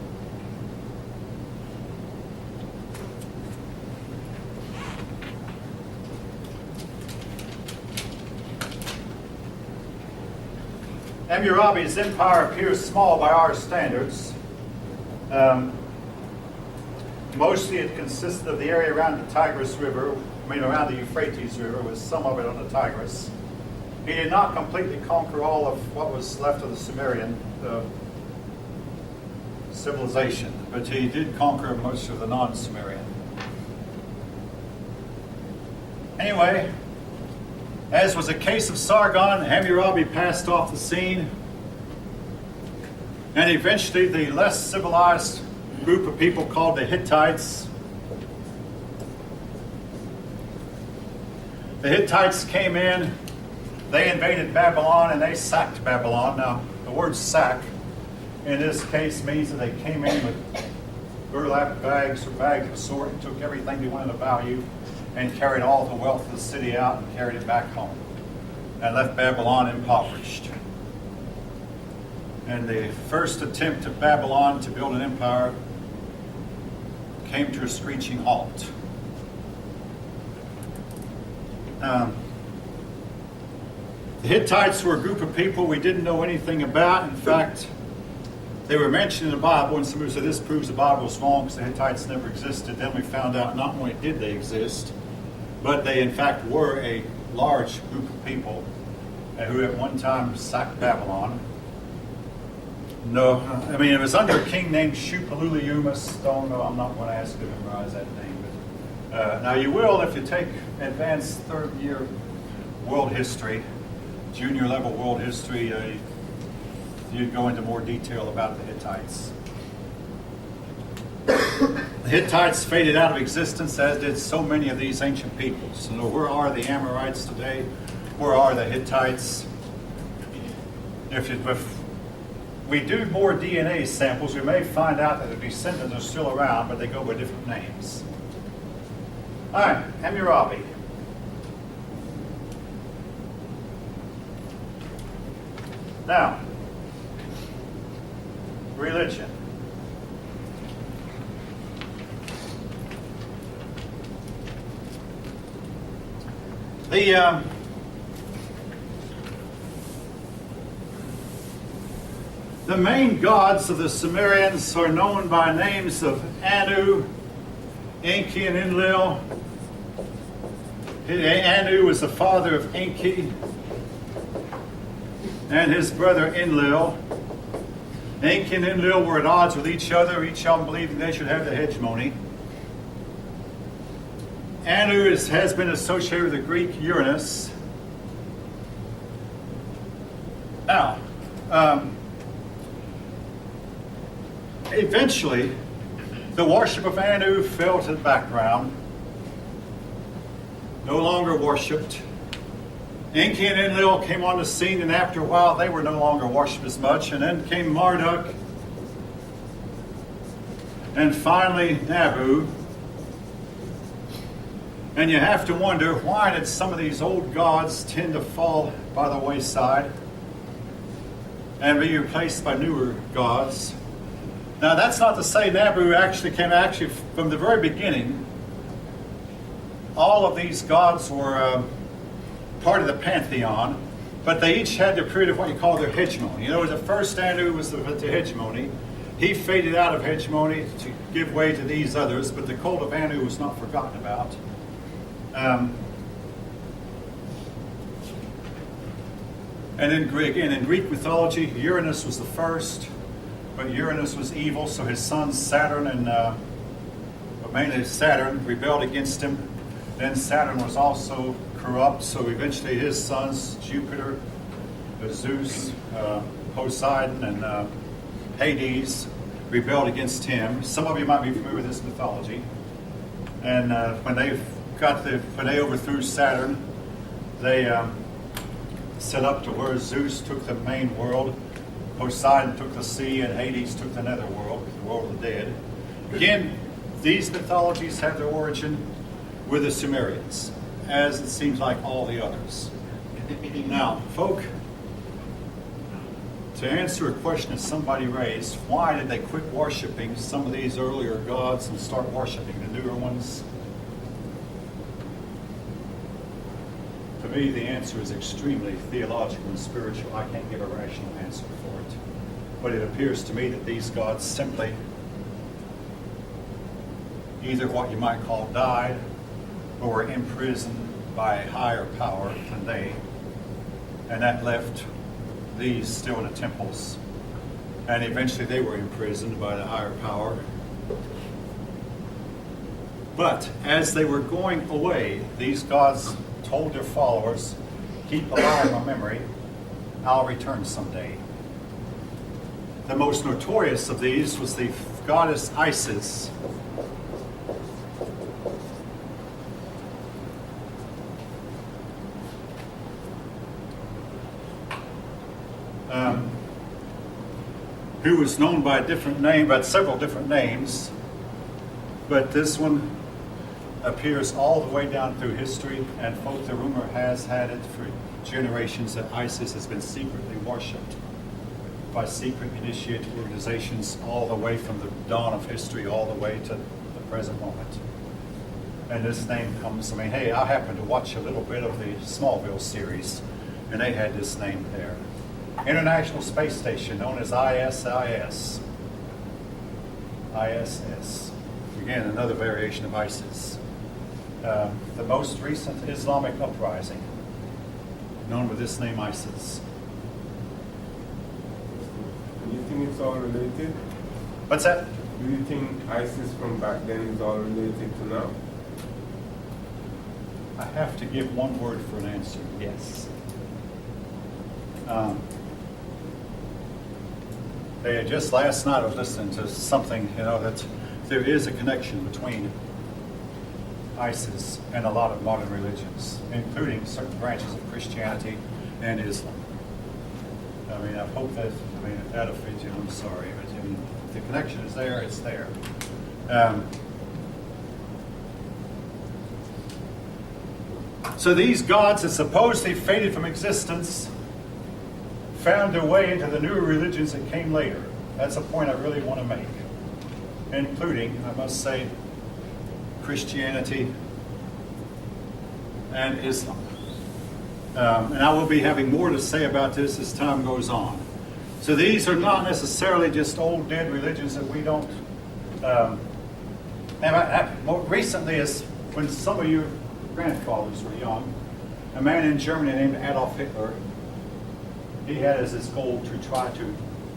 Hammurabi's empire appears small by our standards. Mostly it consisted of the area around the Tigris River, around the Euphrates River, with some of it on the Tigris. He did not completely conquer all of what was left of the Sumerian civilization, but he did conquer most of the non-Sumerian. Anyway, as was the case of Sargon, Hammurabi passed off the scene, and eventually the less civilized group of people called the Hittites. The Hittites came in, they invaded Babylon, and they sacked Babylon. Now, the word sack in this case means that they came in with burlap bags or bags of sort and took everything they wanted of value and carried all the wealth of the city out and carried it back home and left Babylon impoverished. And the first attempt of Babylon to build an empire came to a screeching halt. The Hittites were a group of people we didn't know anything about. In fact, they were mentioned in the Bible, and somebody said this proves the Bible was wrong because the Hittites never existed. Then we found out not only did they exist, but they in fact were a large group of people who at one time sacked Babylon. No, I mean, it was under a king named Shupalulumas. Don't know, I'm not going to ask you to memorize that name. But, now you will if you take advanced third year world history, junior level world history, you'd go into more detail about the Hittites. The Hittites faded out of existence, as did so many of these ancient peoples. So where are the Amorites today? Where are the Hittites? If we do more DNA samples, we may find out that the descendants are still around, but they go by different names. All right, Hammurabi. Now, religion. The main gods of the Sumerians are known by names of Anu, Enki, and Enlil. Anu was the father of Enki and his brother Enlil. Enki and Enlil were at odds with each other. Each of them believed they should have the hegemony. Anu has been associated with the Greek Uranus. Now, eventually, the worship of Anu fell to the background. No longer worshipped. Enki and Enlil came on the scene, and after a while, they were no longer worshipped as much. And then came Marduk, and finally Nabu. And you have to wonder, why did some of these old gods tend to fall by the wayside and be replaced by newer gods? Now, that's not to say Nabu actually from the very beginning, all of these gods were part of the pantheon, but they each had their period of what you call their hegemony. You know, the first Anu was the hegemony. He faded out of hegemony to give way to these others, but the cult of Anu was not forgotten about. And then again, in Greek mythology, Uranus was the first, but Uranus was evil, so his sons Saturn and mainly Saturn rebelled against him. Then Saturn was also corrupt, so eventually his sons, Jupiter, Zeus, Poseidon, and Hades, rebelled against him. Some of you might be familiar with this mythology. And when they overthrew Saturn, they set up to where Zeus took the main world, Poseidon took the sea, and Hades took the netherworld, the world of the dead. Again, these mythologies have their origin with the Sumerians, as it seems like all the others. Now, folk, to answer a question that somebody raised, why did they quit worshiping some of these earlier gods and start worshiping the newer ones? To me, the answer is extremely theological and spiritual. I can't give a rational answer for it. But it appears to me that these gods simply either what you might call died or were imprisoned by a higher power than they. And that left these still in the temples. And eventually they were imprisoned by the higher power. But as they were going away, these gods told their followers, keep alive my memory, I'll return someday. The most notorious of these was the goddess Isis. Who was known by a different name, by several different names, but this one appears all the way down through history, and folk, the rumor has had it for generations that Isis has been secretly worshipped by secret initiated organizations all the way from the dawn of history all the way to the present moment. And this name comes, hey, I happened to watch a little bit of the Smallville series, and they had this name there. International Space Station, known as ISIS. ISS. Again, another variation of ISIS. The most recent Islamic uprising, known with this name ISIS. Do you think it's all related? What's that? Do you think ISIS from back then is all related to now? I have to give one word for an answer, yes. Just last night I was listening to something, that there is a connection between ISIS and a lot of modern religions, including certain branches of Christianity and Islam. I hope that, if that offends you, I'm sorry, but if the connection is there, it's there. So these gods that supposedly faded from existence found their way into the new religions that came later. That's a point I really want to make, including, I must say, Christianity and Islam. And I will be having more to say about this as time goes on. So these are not necessarily just old dead religions that we don't. More recently, is when some of your grandfathers were young, a man in Germany named Adolf Hitler, he had as his goal to try to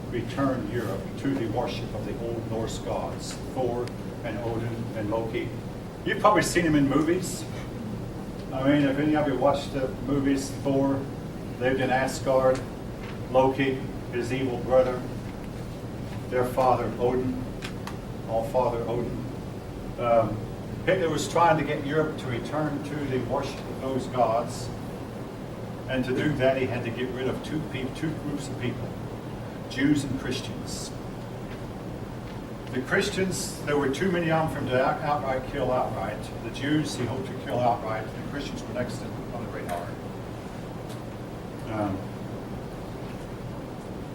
return Europe to the worship of the old Norse gods, Thor and Odin and Loki. You've probably seen him in movies. If any of you watched the movies, Thor lived in Asgard, Loki, his evil brother, their father Odin, All-Father Odin. Hitler was trying to get Europe to return to the worship of those gods, and to do that he had to get rid of two groups of people, Jews and Christians. The Christians, there were too many of them for him to outright kill outright. The Jews he hoped to kill outright. The Christians were next on the radar.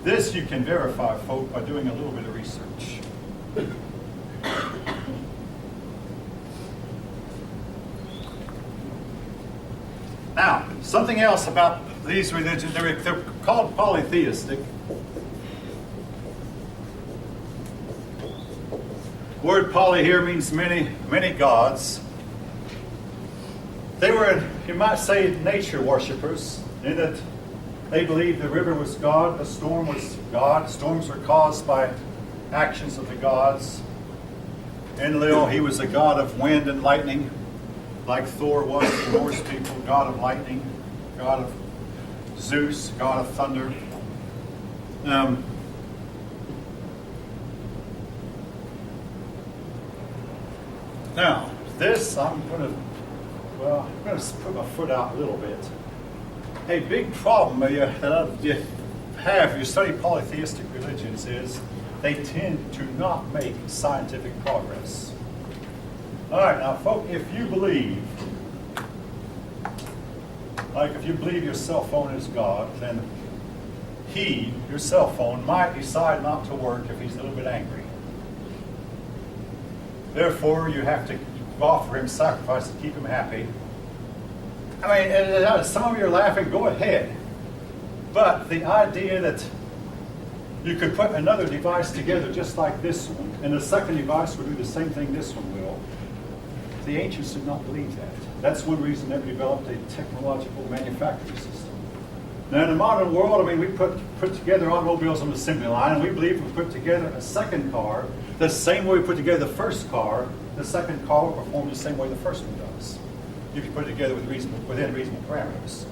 This you can verify, folk, by doing a little bit of research. Now, something else about these religions, they're called polytheistic. Word poly here means many, many gods. They were, you might say, nature worshippers, in that they believed the river was God, the storm was God. Storms were caused by actions of the gods. Enlil, he was a god of wind and lightning, like Thor was the Norse people, god of lightning, god of Zeus, god of thunder. Now, this, I'm going to put my foot out a little bit. A big problem that you have if you study polytheistic religions is they tend to not make scientific progress. All right, now, folks, if you believe your cell phone is God, then your cell phone, might decide not to work if he's a little bit angry. Therefore, you have to offer him sacrifice to keep him happy. Some of you are laughing, go ahead. But the idea that you could put another device together just like this one, and the second device will do the same thing this one will, the ancients did not believe that. That's one reason they developed a technological manufacturing system. Now, in the modern world, we put together automobiles on the assembly line, and we believe if we put together a second car, the same way we put together the first car, the second car will perform the same way the first one does, if you put it together within reasonable parameters.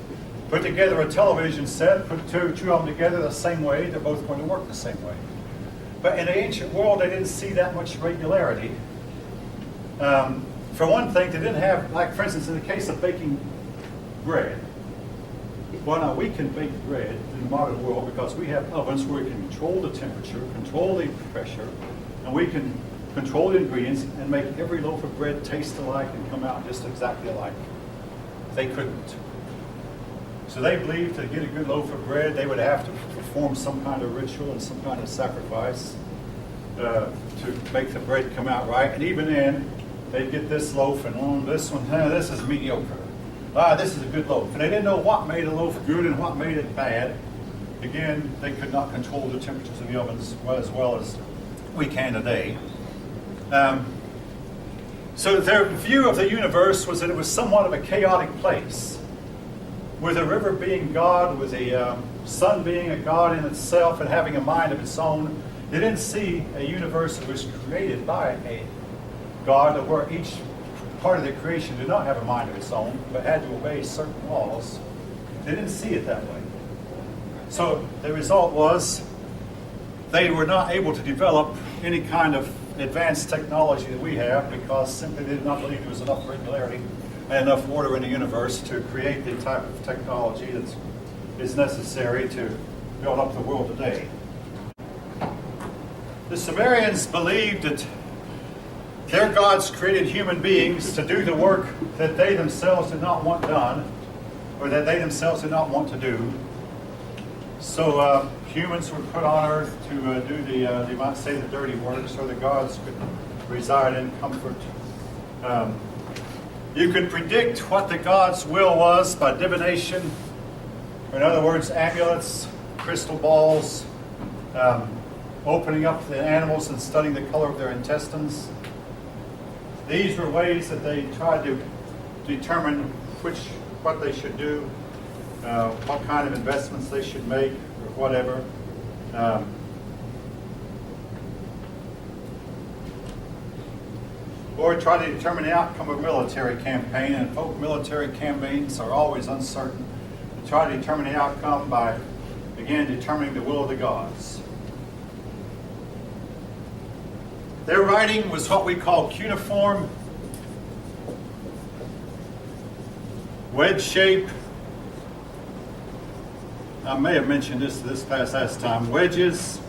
Put together a television set, put two of them together the same way, they're both going to work the same way. But in the ancient world, they didn't see that much regularity. For one thing, they didn't have, like for instance, in the case of baking bread. Well, now we can bake bread in the modern world because we have ovens where we can control the temperature, control the pressure, and we can control the ingredients and make every loaf of bread taste alike and come out just exactly alike. They couldn't. So they believed to get a good loaf of bread, they would have to perform some kind of ritual and some kind of sacrifice to make the bread come out right. And even then, they'd get this loaf and this one, this is mediocre. This is a good loaf. And they didn't know what made a loaf good and what made it bad. Again, they could not control the temperatures of the ovens as well as we can today. So their view of the universe was that it was somewhat of a chaotic place, with the river being God, with the sun being a God in itself and having a mind of its own. They didn't see a universe that was created by a God, where each part of the creation did not have a mind of its own, but had to obey certain laws. They didn't see it that way. So the result was they were not able to develop any kind of advanced technology that we have because simply they did not believe there was enough regularity and enough order in the universe to create the type of technology that is necessary to build up the world today. The Sumerians believed that their gods created human beings to do the work that they themselves did not want done, or that they themselves did not want to do. So humans were put on earth to do you might say, the dirty work, so the gods could reside in comfort. You could predict what the gods' will was by divination, or in other words, amulets, crystal balls, opening up the animals and studying the color of their intestines. These were ways that they tried to determine what they should do, what kind of investments they should make, or whatever. Or try to determine the outcome of a military campaign, and folk military campaigns are always uncertain. They try to determine the outcome by, again, determining the will of the gods. Their writing was what we call cuneiform, wedge shape. I may have mentioned this past time. Wedges.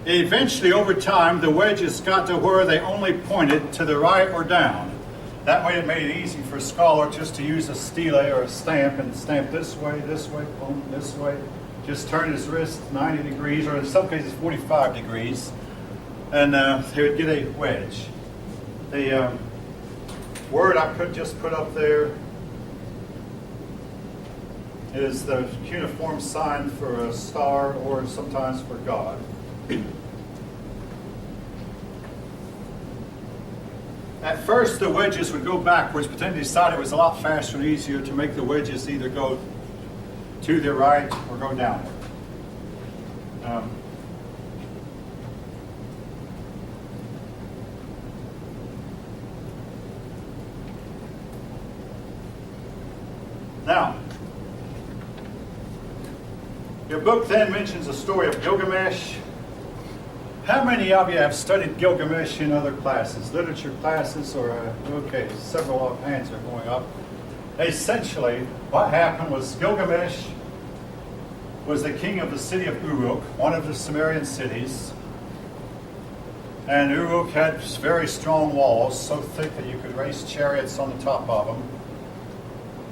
Eventually, over time, the wedges got to where they only pointed to the right or down. That way it made it easy for a scholar just to use a stele or a stamp and stamp this way, boom, this way. Just turn his wrist 90 degrees, or in some cases 45 degrees, and he would get a wedge. The word I just put up there is the cuneiform sign for a star, or sometimes for God. At first, the wedges would go backwards, but then they decided it was a lot faster and easier to make the wedges either go to the right or go downward. Now, your book then mentions the story of Gilgamesh. How many of you have studied Gilgamesh in other classes, literature classes, or, okay, several hands are going up. Essentially, what happened was Gilgamesh was the king of the city of Uruk, one of the Sumerian cities. And Uruk had very strong walls, so thick that you could race chariots on the top of them.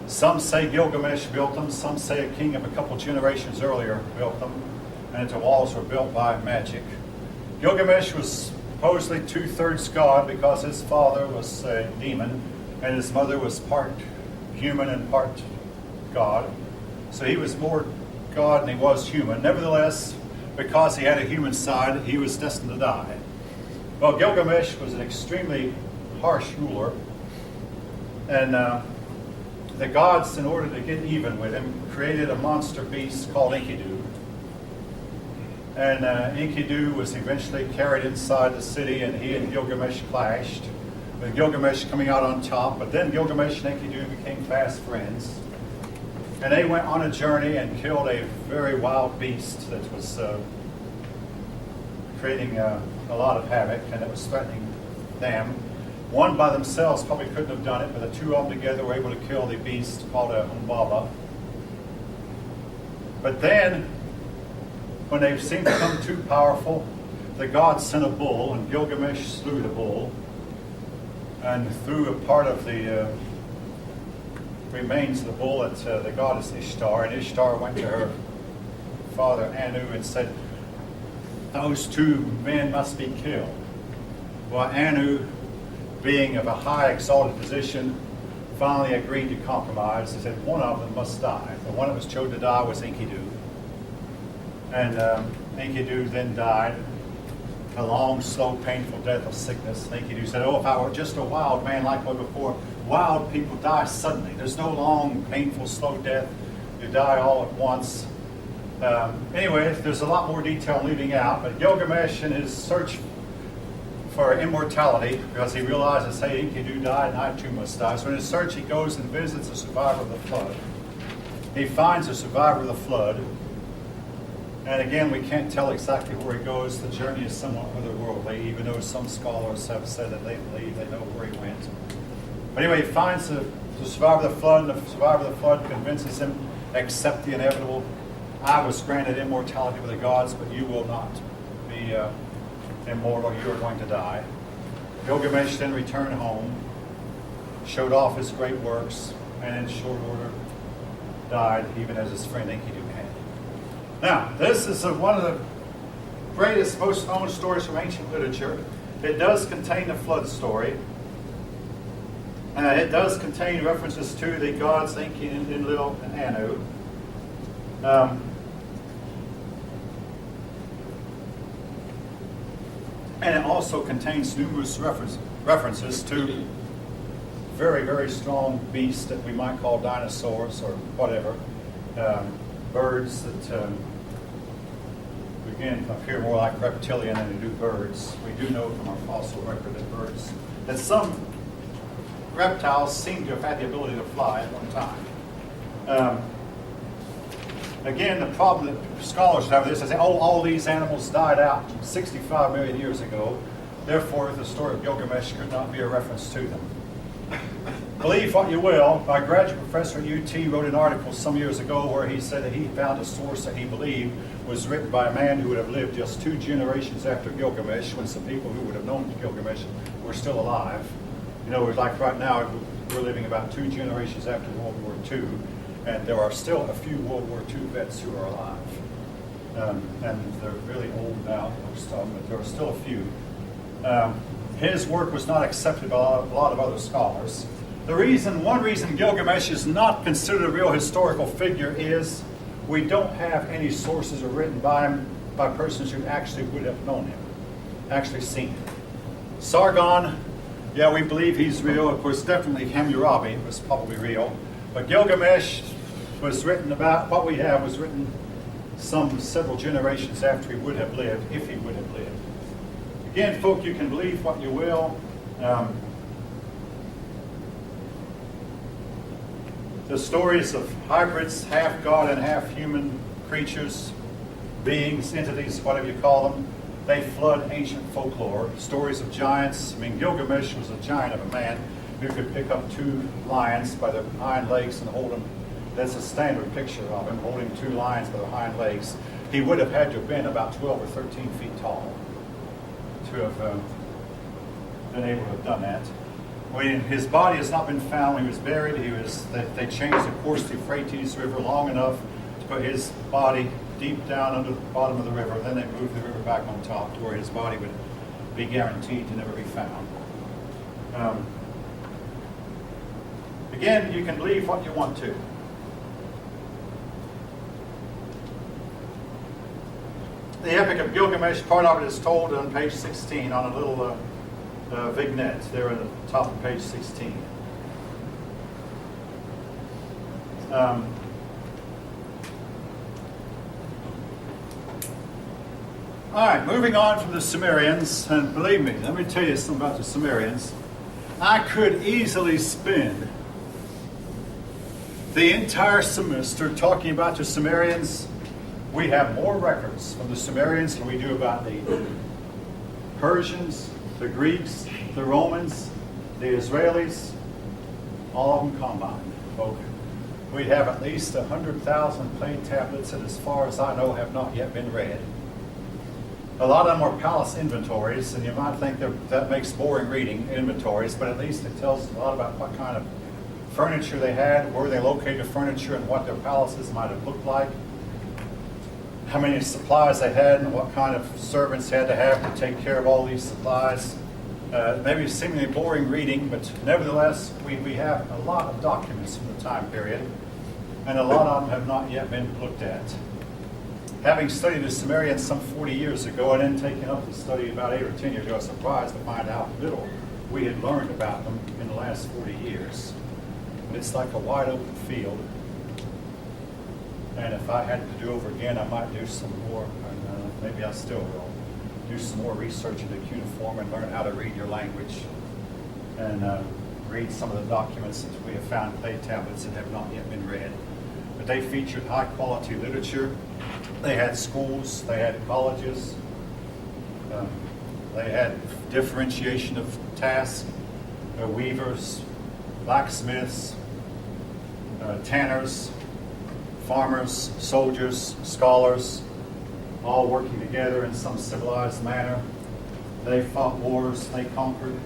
Some say Gilgamesh built them, some say a king of a couple generations earlier built them, and the walls were built by magic. Gilgamesh was supposedly 2/3 God because his father was a demon and his mother was part human and part God. So he was more God than he was human. Nevertheless, because he had a human side, he was destined to die. Well, Gilgamesh was an extremely harsh ruler, and the gods, in order to get even with him, created a monster beast called Enkidu. And Enkidu was eventually carried inside the city, and he and Gilgamesh clashed, with Gilgamesh coming out on top. But then Gilgamesh and Enkidu became fast friends. And they went on a journey and killed a very wild beast that was creating a lot of havoc, and it was threatening them. One by themselves probably couldn't have done it, but the two of them together were able to kill the beast called a Umbaba. But then, when they seemed to become too powerful, the gods sent a bull, and Gilgamesh slew the bull and threw a part of the remains of the bull at the goddess Ishtar. And Ishtar went to her father Anu and said, "Those two men must be killed." Well, Anu, being of a high exalted position, finally agreed to compromise. He said one of them must die. The one that was chosen to die was Enkidu. And Enkidu then died a long, slow, painful death of sickness. And Enkidu said, "Oh, if I were just a wild man like I was before." Wild people die suddenly. There's no long, painful, slow death. You die all at once. Anyway, there's a lot more detail leaving out, but Gilgamesh, in his search for immortality, because he realizes, hey, Enkidu died and I too must die. So in his search, he goes and visits a survivor of the flood. He finds a survivor of the flood. And again, we can't tell exactly where he goes. The journey is somewhat otherworldly, even though some scholars have said that they believe they know where he went. But anyway, he finds the survivor of the flood, and the survivor of the flood convinces him, accept the inevitable. I was granted immortality with the gods, but you will not be immortal. You are going to die. Gilgamesh then returned home, showed off his great works, and in short order died, even as his friend Enkidu had. Now, this is one of the greatest, most known stories from ancient literature. It does contain the flood story. It does contain references to the gods Enki, Enlil, and Anu. And it also contains numerous references to very, very strong beasts that we might call dinosaurs or whatever. Birds that, again, appear more like reptilian than they do birds. We do know from our fossil record that some reptiles seem to have had the ability to fly at one time. Again, the problem that scholars have with this is, all these animals died out 65 million years ago. Therefore, the story of Gilgamesh could not be a reference to them. Believe what you will, my graduate professor at UT wrote an article some years ago where he said that he found a source that he believed was written by a man who would have lived just 2 generations after Gilgamesh, when some people who would have known Gilgamesh were still alive. You know, like right now, we're living about 2 generations after World War II, and there are still a few World War II vets who are alive. And they're really old now, most of them, but there are still a few. His work was not accepted by a lot of other scholars. One reason Gilgamesh is not considered a real historical figure is we don't have any sources written by him by persons who actually would have known him, actually seen him. Sargon, yeah, we believe he's real. Of course, definitely Hammurabi was probably real. But Gilgamesh was written about, what we have was written several generations after he would have lived, if he would have lived. Again, folk, you can believe what you will. The stories of hybrids, half god and half human creatures, beings, entities, whatever you call them, they flood ancient folklore. Stories of giants. I mean, Gilgamesh was a giant of a man who could pick up 2 lions by their hind legs and hold them. That's a standard picture of him holding 2 lions by their hind legs. He would have had to have been about 12 or 13 feet tall to have been able to have done that. When his body has not been found, when he was buried, they changed the course of the Euphrates River long enough to put his body deep down under the bottom of the river. Then they moved the river back on top to where his body would be guaranteed to never be found. Again, you can believe what you want to. The Epic of Gilgamesh, part of it is told on page 16 on a little vignette there at the top of page 16. All right, moving on from the Sumerians, and believe me, let me tell you something about the Sumerians. I could easily spend the entire semester talking about the Sumerians. We have more records from the Sumerians than we do about the Persians, the Greeks, the Romans, the Israelis, all of them combined. Okay. We have at least 100,000 clay tablets that, as far as I know, have not yet been read. A lot of them are palace inventories, and you might think that makes boring reading, inventories, but at least it tells us a lot about what kind of furniture they had, where they located furniture, and what their palaces might have looked like, how many supplies they had, and what kind of servants they had to have to take care of all these supplies. Maybe seemingly boring reading, but nevertheless, we have a lot of documents from the time period, and a lot of them have not yet been looked at. Having studied the Sumerians some 40 years ago and then taken up the study about 8 or 10 years ago, I was surprised to find how little we had learned about them in the last 40 years. It's like a wide open field. And if I had to do over again, I might do some more, and maybe I still will, do some more research into cuneiform and learn how to read your language and read some of the documents that we have found, clay tablets that have not yet been read. But they featured high quality literature. They had schools, they had colleges, they had differentiation of tasks, weavers, blacksmiths, tanners, farmers, soldiers, scholars, all working together in some civilized manner. They fought wars, they conquered.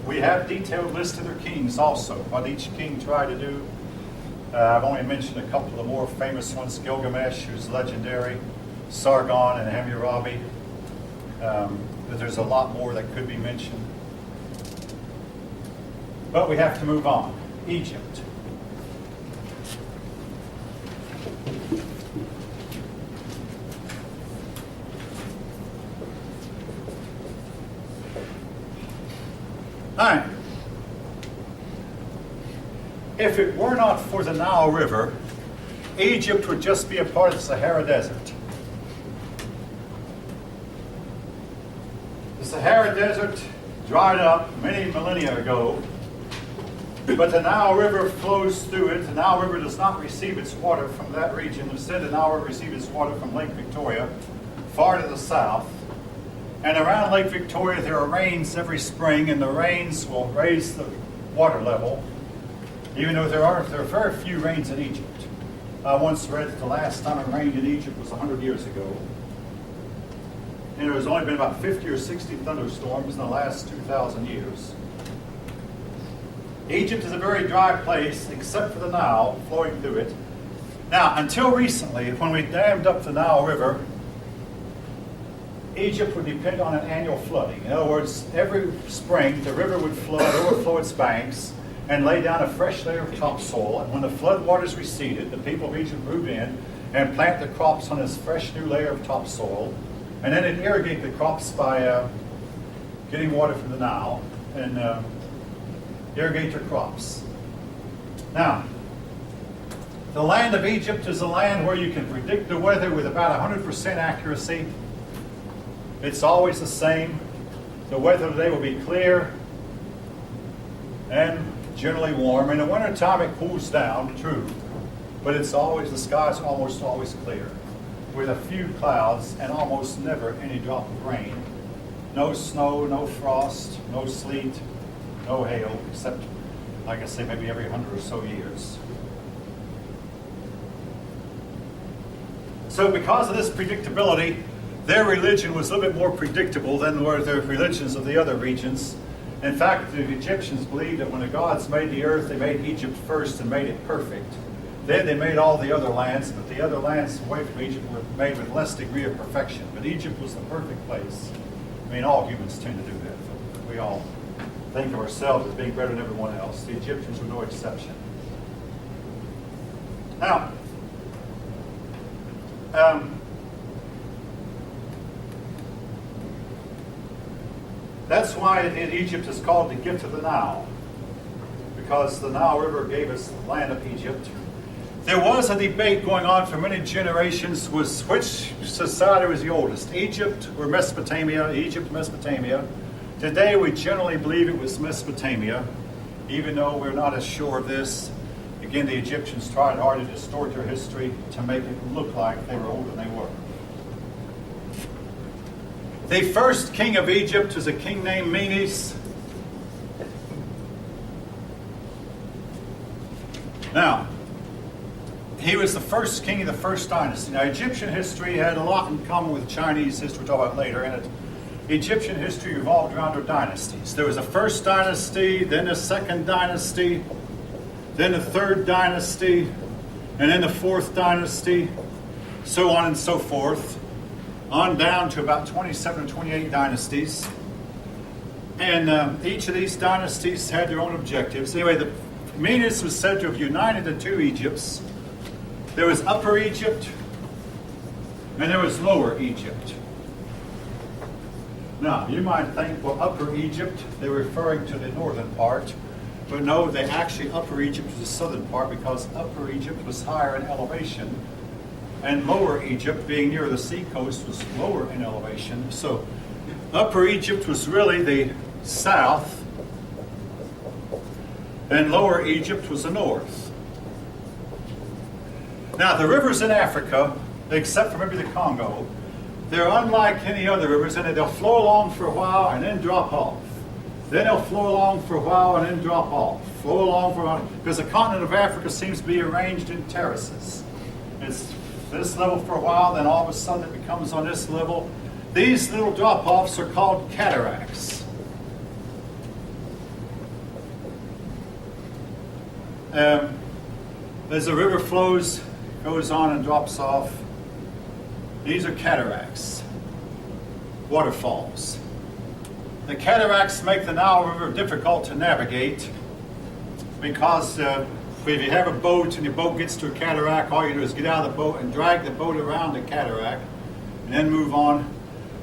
We have detailed lists of their kings also, what each king tried to do. I've only mentioned a couple of the more famous ones, Gilgamesh, who's legendary, Sargon and Hammurabi. But there's a lot more that could be mentioned. But we have to move on. Egypt. All right. If it were not for the Nile River, Egypt would just be a part of the Sahara Desert. The Sahara Desert dried up many millennia ago, but the Nile River flows through it. The Nile River does not receive its water from that region. Instead, the Nile River receives its water from Lake Victoria, far to the south. And around Lake Victoria, there are rains every spring, and the rains will raise the water level, even though there are very few rains in Egypt. I once read that the last time it rained in Egypt was 100 years ago. And there's only been about 50 or 60 thunderstorms in the last 2,000 years. Egypt is a very dry place, except for the Nile flowing through it. Now, until recently, when we dammed up the Nile River, Egypt would depend on an annual flooding. In other words, every spring the river would flood, overflow its banks, and lay down a fresh layer of topsoil. And when the flood waters receded, the people of Egypt moved in and plant the crops on this fresh new layer of topsoil. And then they'd irrigate the crops by getting water from the Nile and irrigate their crops. Now, the land of Egypt is a land where you can predict the weather with about 100% accuracy. It's always the same. The weather today will be clear and generally warm. In the wintertime it cools down, true, but it's always, the sky's almost always clear, with a few clouds and almost never any drop of rain. No snow, no frost, no sleet, no hail, except, like I say, maybe every 100 or so years. So because of this predictability, their religion was a little bit more predictable than were the religions of the other regions. In fact, the Egyptians believed that when the gods made the earth, they made Egypt first and made it perfect. Then they made all the other lands, but the other lands away from Egypt were made with less degree of perfection. But Egypt was the perfect place. I mean, all humans tend to do that. We all think of ourselves as being better than everyone else. The Egyptians were no exception. Now, that's why in Egypt is called the gift of the Nile. because the Nile River gave us the land of Egypt. There was a debate going on for many generations was which society was the oldest, Egypt or Mesopotamia, Egypt, Mesopotamia. Today we generally believe it was Mesopotamia, even though we're not as sure of this. Again, the Egyptians tried hard to distort their history to make it look like they were older than they were. The first king of Egypt was a king named Menes. Now, he was the first king of the first dynasty. Now, Egyptian history had a lot in common with Chinese history, we'll talk about later, and Egyptian history revolved around their dynasties. There was a first dynasty, then a second dynasty, then the third dynasty, and then the fourth dynasty, so on and so forth, on down to about 27 or 28 dynasties. And each of these dynasties had their own objectives. Anyway, the Menes was said to have united the two Egypts. There was Upper Egypt, and there was Lower Egypt. Now, you might think, well, Upper Egypt, they're referring to the northern part. But no, they actually, Upper Egypt was the southern part because Upper Egypt was higher in elevation. And Lower Egypt, being near the sea coast, was lower in elevation. So Upper Egypt was really the south, and Lower Egypt was the north. Now, the rivers in Africa, except for maybe the Congo, they're unlike any other rivers in that they'll flow along for a while and then drop off. Then they'll flow along for a while and then drop off. Flow along for a while. Because the continent of Africa seems to be arranged in terraces. It's this level for a while, then all of a sudden it becomes on this level. These little drop-offs are called cataracts. As the river flows, goes on and drops off, these are cataracts, waterfalls. The cataracts make the Nile River difficult to navigate because if you have a boat and your boat gets to a cataract, all you do is get out of the boat and drag the boat around the cataract and then move on.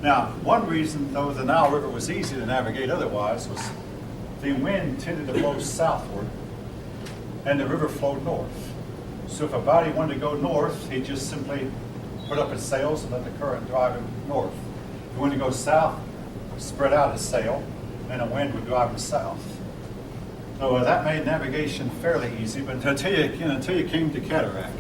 Now, one reason, though, the Nile River was easy to navigate otherwise was the wind tended to blow southward and the river flowed north. So if a body wanted to go north, he'd just simply put up his sails and let the current drive him north. If he wanted to go south, spread out his sail, and the wind would drive him south. So that made navigation fairly easy, but until you came to cataract.